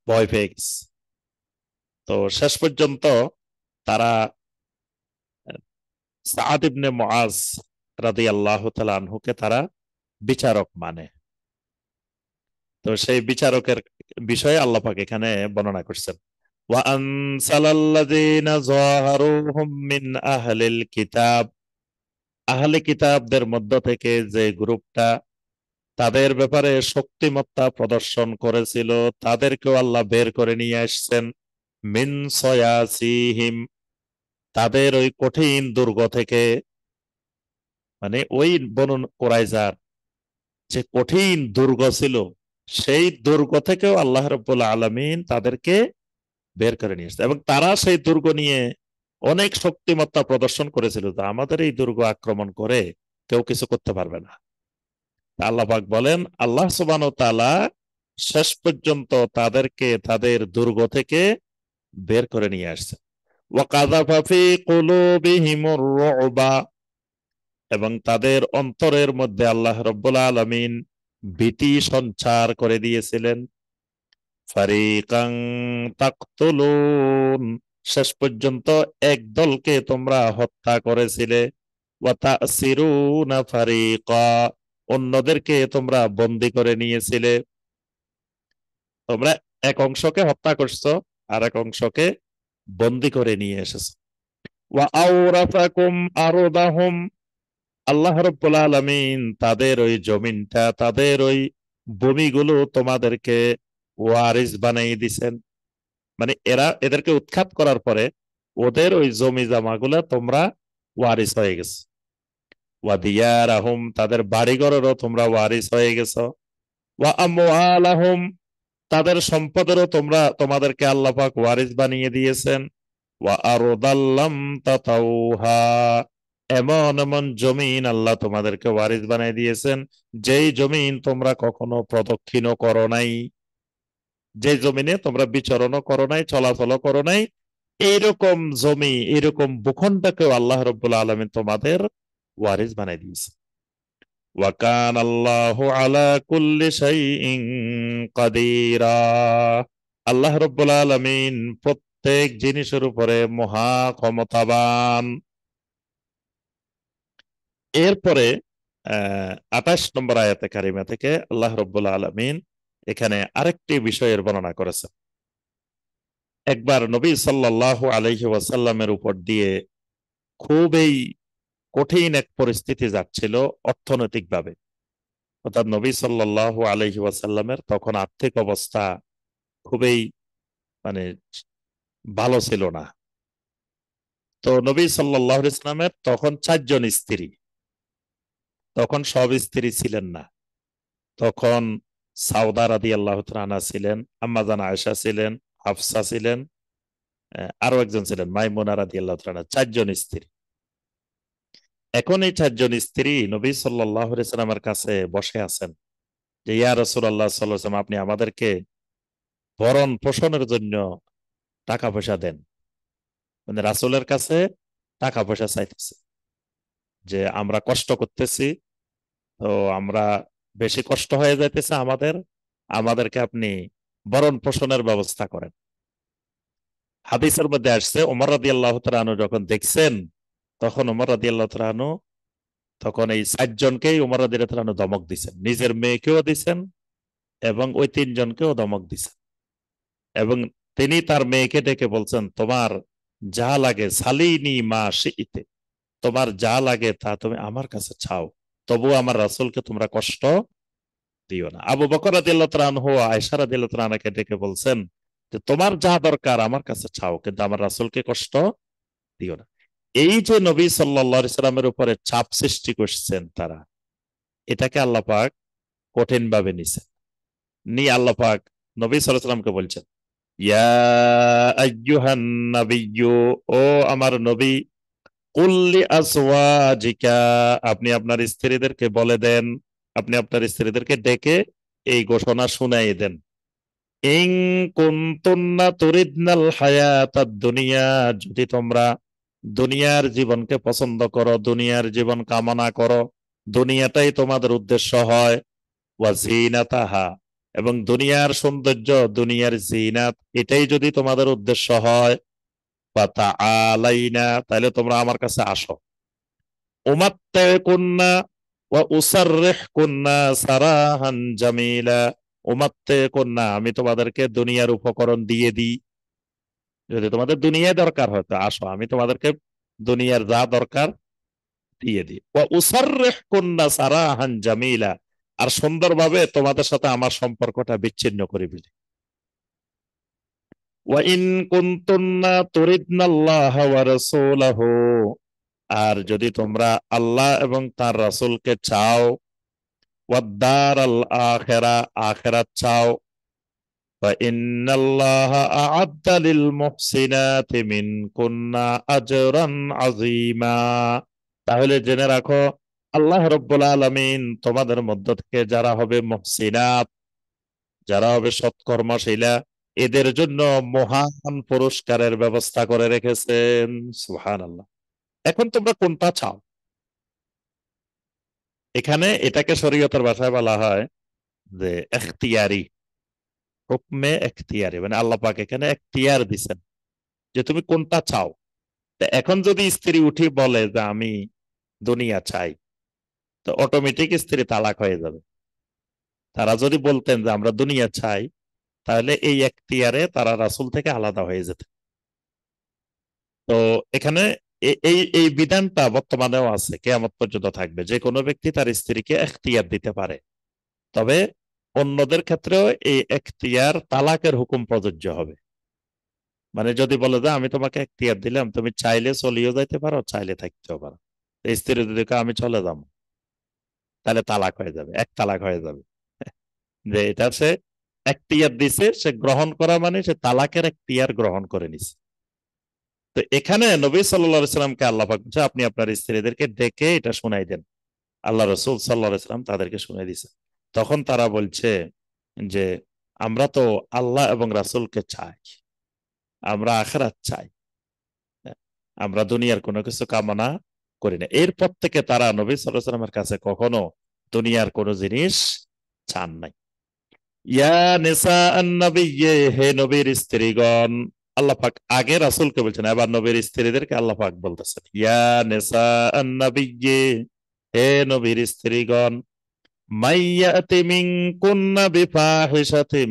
ভয় পেয়ে গেছে। তো শেষ পর্যন্ত তারা সাআদ ইবনে মুআজ রাদিয়াল্লাহু তাআলা আনহুকে তারা বিচারক মানে। তো সেই বিচারকের বিষয়ে আল্লাহ পাক এখানে বর্ণনা করছেন, ওয়া আনসালাল্লাযীনা যাহারুহুম মিন আহলিল কিতাব। আহলে কিতাবদের মধ্য থেকে যে গ্রুপটা তাদের ব্যাপারে শক্তিমত্তা প্রদর্শন করেছিল, তাদেরকেও আল্লাহ বের করে নিয়ে আসছেন। মিন সয়াসিহিম, তাদের ওই কঠিন দুর্গ থেকে, মানে ওই বনু কুরাইজার যে কঠিন দুর্গ ছিল, সেই দুর্গ থেকেও আল্লাহ রাব্বুল আলামিন তাদেরকে বের করে নিয়ে আসছে। এবং তারা সেই দুর্গ নিয়ে অনেক শক্তিমত্তা প্রদর্শন করেছিল, যে আমাদের এই দুর্গ আক্রমণ করে কেউ কিছু করতে পারবে না। আল্লাহ পাক বলেন, আল্লাহ সুবহানাহু ওয়া তাআলা শেষ পর্যন্ত তাদেরকে তাদের দুর্গ থেকে বের করে নিয়ে আসছে। ওয়া কাযাফা ফী কুলূবিহিমুর রু'বা, এবং তাদের অন্তরের মধ্যে আল্লাহ রাব্বুল আলামিন ভীতি সঞ্চার করে দিয়েছিলেন। ফারিকান তাকতুলুন, শেষ পর্যন্ত এক দলকে তোমরা হত্যা করেছিলে। ওয়া তা'সিরুনা ফারিকা, অন্যদেরকে তোমরা বন্দী করে নিয়েছিলে। তোমরা এক অংশকে হত্যা করছো, আর এক অংশকে বন্দী করে নিয়ে এসেছো। ওয়া আওরাসাকুম আরদাহুম, আল্লাহ রাব্বুল আলামিন তাদের ওই জমিনটা, তাদের ওই ভূমিগুলো তোমাদেরকে ওয়ারিস বানিয়ে দিছেন। মানে এদেরকে উৎখাত করার পরে ওদের ওই জমি জামাগুলা তোমরা ওয়ারিস হয়ে গেছো। ওয়া দিয়ারাহুম, তাদের বাড়িঘরেরও তোমরা ওয়ারিস হয়ে গেছো। ওয়া আমওয়ালাহুম, তাদের সম্পদেরও তোমাদেরকে আল্লাহ পাক ওয়ারিস বানিয়ে দিয়েছেন। ওয়া আরদাল্লাম তাতাউহা, এমন এমন জমিন আল্লাহ তোমাদেরকে ওয়ারিস বানিয়ে দিয়েছেন যেই জমিন তোমরা কখনো প্রদক্ষিণও করো নাই, যে জমিনে তোমরা বিচরণও করো নাই, চলাচলও করো নাই, এইরকম জমি, এইরকম ভূখণ্ডকেও আল্লাহ রাব্বুল আলামিন তোমাদের ওয়ারিস বানিয়ে দিয়েছে। ওয়া কানা আল্লাহু আলা কুল্লি শাইইন কাদিরা, আল্লাহ রাব্বুল আলামিন প্রত্যেক জিনিসের উপরে মহা ক্ষমতাবান। এরপরে 28 নম্বর আয়াতে কারিমা থেকে আল্লাহ রাব্বুল আলামিন এখানে আরেকটি বিষয়ের বর্ণনা করেছেন। একবার নবী সাল্লাল্লাহু আলাইহি ওয়াসাল্লামের উপর দিয়ে খুবই কঠিন এক পরিস্থিতি যাচ্ছিল অর্থনৈতিকভাবে। অর্থাৎ নবী সাল্লাল্লাহু আলাইহি ওয়াসাল্লামের তখন আর্থিক অবস্থা খুবই, মানে ভালো ছিল না। তো নবী সাল্লাল্লাহু আলাইহি ওয়াসাল্লামের তখন 4 জন স্ত্রী, তখন সব স্ত্রী ছিলেন না। তখন সাউদা রাদিয়াল্লাহু তাআলা আনহা ছিলেন, আম্মা জান আয়েশা ছিলেন, হাফসা ছিলেন, আরো একজন ছিলেন মাইমুনা রাদিয়াল্লাহু তাআলা, 4 জন স্ত্রী। এখন এই 4 জন স্ত্রী নবী সাল্লাল্লাহু আলাইহি সাল্লামের কাছে বসে আছেন যে, ইয়া রাসূলুল্লাহ সাল্লাল্লাহু আলাইহি ওয়াসাল্লাম, আপনি আমাদেরকে ভরণ পোষণের জন্য টাকা পয়সা দেন। মানে রাসূলের কাছে টাকা পয়সা চাইতেছে যে আমরা কষ্ট করতেছি, তো আমরা বেশি কষ্ট হয়ে যাইতেছে আমাদের, আমাদেরকে আপনি ভরণ পোষণের ব্যবস্থা করেন। হাদিসের মধ্যে আসছে ওমর রাদিয়াল্লাহু তাআলা আনহু যখন দেখছেন, তখন ওমর রাদিয়াল্লাহু তাআলা আনহু তখন এই 4 জনকেই ওমর রাদিয়াল্লাহু তাআলা আনহু ধমক দিছেন, নিজের মেয়েকেও দিছেন এবং ওই 3 জনকেও ধমক দিছেন। এবং তিনি তার মেয়েকে ডেকে বলছেন, তোমার যা লাগে সালিনি মা শিইতে, তোমার যা লাগে তা তুমি আমার কাছে চাও, তবু আমার রাসূলকে তোমরা কষ্ট দিও না। আবু বকর রাদিয়াল্লাহু তাআলা আনহু আয়েশা রাদিয়াল্লাহু তাআলা আনহাকে ডেকে বলছেন যে তোমার যা দরকার আমার কাছে চাও, কিন্তু আমার রাসূলকে কষ্ট দিও না। এই যে নবী সাল্লাল্লাহু আলাইহি সাল্লামের উপরে চাপ সৃষ্টি করছেন তারা, এটাকে আল্লাহ পাক কঠিন ভাবে নিছেন। আল্লাহ পাক নবী সাল্লাল্লাহু আলাইহি সাল্লামকে বলছেন, ইয়া আইয়ুহান নাবিয়্যু, ও আমার নবী, কুল্লি আজওয়াজিকা, আপনি আপনার স্ত্রীদেরকে বলে দেন, আপনি আপনার স্ত্রীদেরকে ডেকে এই ঘোষণা শুনাই দেন, ইন কুনতুন্না তুরিদনাল হায়াতাদ দুনিয়া, যদি তোমরা দুনিয়ার জীবনকে পছন্দ করো, দুনিয়ার জীবন কামনা করো, দুনিয়াটাই তোমাদের উদ্দেশ্য হয়, ওয়া জিনাতাহা, এবং দুনিয়ার সৌন্দর্য, দুনিয়ার জিনাত, এটাই যদি তোমাদের উদ্দেশ্য হয়, ফাতাআলাইনা, তাহলে তোমরা আমার কাছে আসো, উমাত্তিকুন্না ওয়া উসাররিহকুন্না সারাহান জামিলা, উমাত্তিকুন্না, আমি তোমাদেরকে দুনিয়ার উপকরণ দিয়ে দিই, যদি তোমাদের দুনিয়ায় দরকার হয় তো আসো, আমি তোমাদেরকে দুনিয়ার যা দরকার দিয়ে দিই, ওয়া উসাররিহকুন্না সারাহান জামিলা, আর সুন্দরভাবে তোমাদের সাথে আমার সম্পর্কটা বিচ্ছিন্ন করে ফেলি। ওয়া ইন কুনতুন্না তুরিদনাল্লাহা ওয়া রাসূলাহু, আর যদি তোমরা আল্লাহ এবং তার রাসূলকে চাও, ওয়াদ-দার আল আখিরা, আখিরাত চাও, ফা ইন্নাল্লাহা আ'আদ্দা লিল মুহসিনাতি মিনকুন্না আজরান আযীমা, তাহলে জেনে রাখো আল্লাহ রাব্বুল আলামিন তোমাদের মধ্য থেকে যারা হবে মুহসিনাত, যারা হবে সৎকর্মশীলা, এদের জন্য মহান পুরস্কারের ব্যবস্থা করে রেখেছেন। সুবহানাল্লাহ। এখন তোমরা কোনটা চাও? এখানে এটাকে শরীয়তের ভাষায় বলা হয় যে এখতিয়ারি, হুকমে এখতিয়ারি, মানে আল্লাহ পাক এখানে এখতিয়ার দিছেন যে তুমি কোনটা চাও। তা এখন যদি স্ত্রী উঠি বলে যে আমি দুনিয়া চাই, তো অটোমেটিক স্ত্রী তালাক হয়ে যাবে। তারা যদি বলতেন যে আমরা দুনিয়া চাই, তাহলে এই এখতিয়ারে তারা রাসূল থেকে আলাদা হয়ে যেত। তো এখানে এই এই বিধানটা বর্তমানেও আছে, কিয়ামত পর্যন্ত থাকবে, যে কোনো ব্যক্তি তার স্ত্রীকে এখতিয়ার দিতে পারে। তবে অন্যদের ক্ষেত্রেও এই এখতিয়ার তালাকের হুকুম প্রযোজ্য হবে। মানে যদি বলে যে আমি তোমাকে এখতিয়ার দিলাম, তুমি চাইলে চলিয়েও যাইতে পারো, চাইলে থাকতেও পারো, তো স্ত্রী যদি কয় আমি চলে যাবো, তাহলে তালাক হয়ে যাবে, এক তালাক হয়ে যাবে। যে এটা সে এখতিয়ার দিছে, সে গ্রহণ করা মানে সে তালাকের এখতিয়ার গ্রহণ করে নিছে। তো এখানে নবী সাল্লাল্লাহু আলাইহি সাল্লামকে আল্লাহ পাক বলছে আপনি আপনার স্ত্রীদেরকে ডেকে এটা শুনাই দেন। আল্লাহ রাসূল সাল্লাল্লাহু আলাইহি সাল্লাম তাদেরকে শুনাই দিছে। তখন তারা বলছে যে আমরা তো আল্লাহ এবং রাসূলকে চাই, আমরা আখিরাত চাই, আমরা দুনিয়ার কোনো কিছু কামনা করি না। এরপর থেকে তারা নবী সাল্লাল্লাহু আলাইহি সাল্লামের কাছে কখনো দুনিয়ার কোনো জিনিস চান নাই। ইয়া নিসা আন-নবিয়্যে, হে নবীর স্ত্রীগণ, আল্লাহ পাক আগে রাসূলকে বলছেন, এবার নবীর স্ত্রীদেরকে আল্লাহ পাক বলতেছেন, ইয়া নিসা আন-নবিয়্যে, হে নবীর স্ত্রীগণ, মাইয়াতি মিনকুন্না বিফাহিশাতিন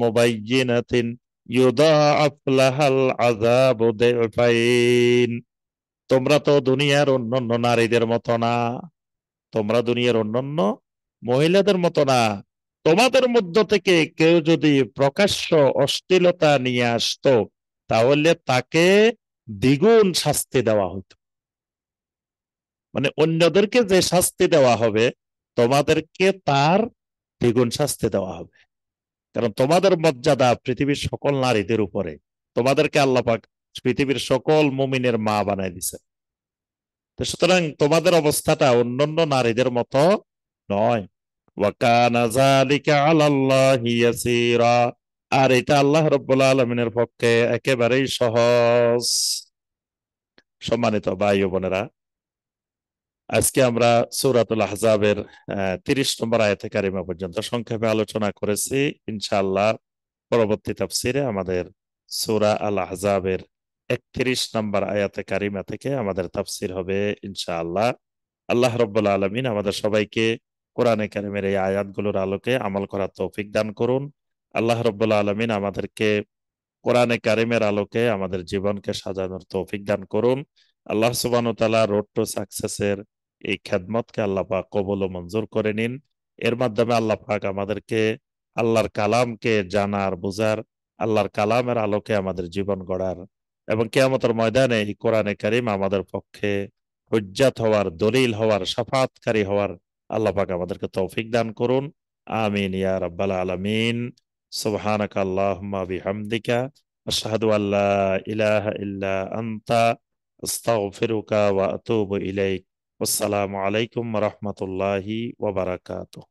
মুবায়্যিনাতিন ইউদাআফ লাহাল আযাবু দি'ফাইন, তোমরা তো দুনিয়ার অন্যান্য নারীদের মতো না, তোমরা দুনিয়ার অন্যান্য মহিলাদের মতো না। তোমাদের মধ্য থেকে কেউ যদি প্রকাশ্য অশ্লীলতা নিয়ে আসতো, তাহলে তাকে দ্বিগুণ শাস্তি দেওয়া হতো। মানে অন্যদেরকে যে শাস্তি দেওয়া হবে, তোমাদেরকে তার দ্বিগুণ শাস্তি দেওয়া হবে। কারণ তোমাদের মর্যাদা পৃথিবীর সকল নারীদের উপরে, তোমাদেরকে আল্লাহ পাক পৃথিবীর সকল মুমিনের মা বানায় দিছে। তো সুতরাং তোমাদের অবস্থাটা অন্যান্য নারীদের মতো নয়। ওয়াকানা যালিকা আলাল্লাহি ইয়াসীরা, আর এটা আল্লাহ রাব্বুল আলামিনের পক্ষে একেবারেই সহজ। সম্মানিত ভাই ও বোনেরা, আজকে আমরা সূরাতুল আহজাবের ৩০ নম্বর আয়াতে কারিমা পর্যন্ত সংক্ষেপে আলোচনা করেছি। ইনশাআল্লাহ পরবর্তী তাফসিরে আমাদের সূরা আল আহজাবের ৩১ নম্বর আয়াতে কারিমা থেকে আমাদের তাফসির হবে ইনশাআল্লাহ। আল্লাহ রাব্বুল আলামিন আমাদের সবাইকে কোরআনে কারিমের এই আয়াতগুলোর আলোকে আমল করার তৌফিক দান করুন। আল্লাহ রাব্বুল আলামিন আমাদেরকে কোরআনে কারিমের আলোকে আমাদের জীবনকে সাজানোর তৌফিক দান করুন। আল্লাহ সুবহানাহু ওয়া তাআলা রোড টু সাকসেসের এই খেদমতকে আল্লাহ পাক কবুল ও মঞ্জুর করে নিন। এর মাধ্যমে আল্লাহ পাক আমাদেরকে আল্লাহর কালামকে জানার, বুঝার, আল্লাহর কালামের আলোকে আমাদের জীবন গড়ার এবং কিয়ামতের ময়দানে এই কোরআনে কারিম আমাদের পক্ষে হুজ্জাত হওয়ার, দলিল হওয়ার, শাফাআতকারী হওয়ার আল্লাহ পাক আমাদেরকে তৌফিক দান করুন। আমিন ইয়া রাব্বাল আলামিন। সুবহানাকা আল্লাহুম্মা বিহামদিকা আশহাদু আল্লা ইলাহা ইল্লা আনতা আস্তাগফিরুকা ওয়া আতুবু ইলাইক। আসসালামু আলাইকুম ওয়া রাহমাতুল্লাহি ওয়া বারাকাতুহু।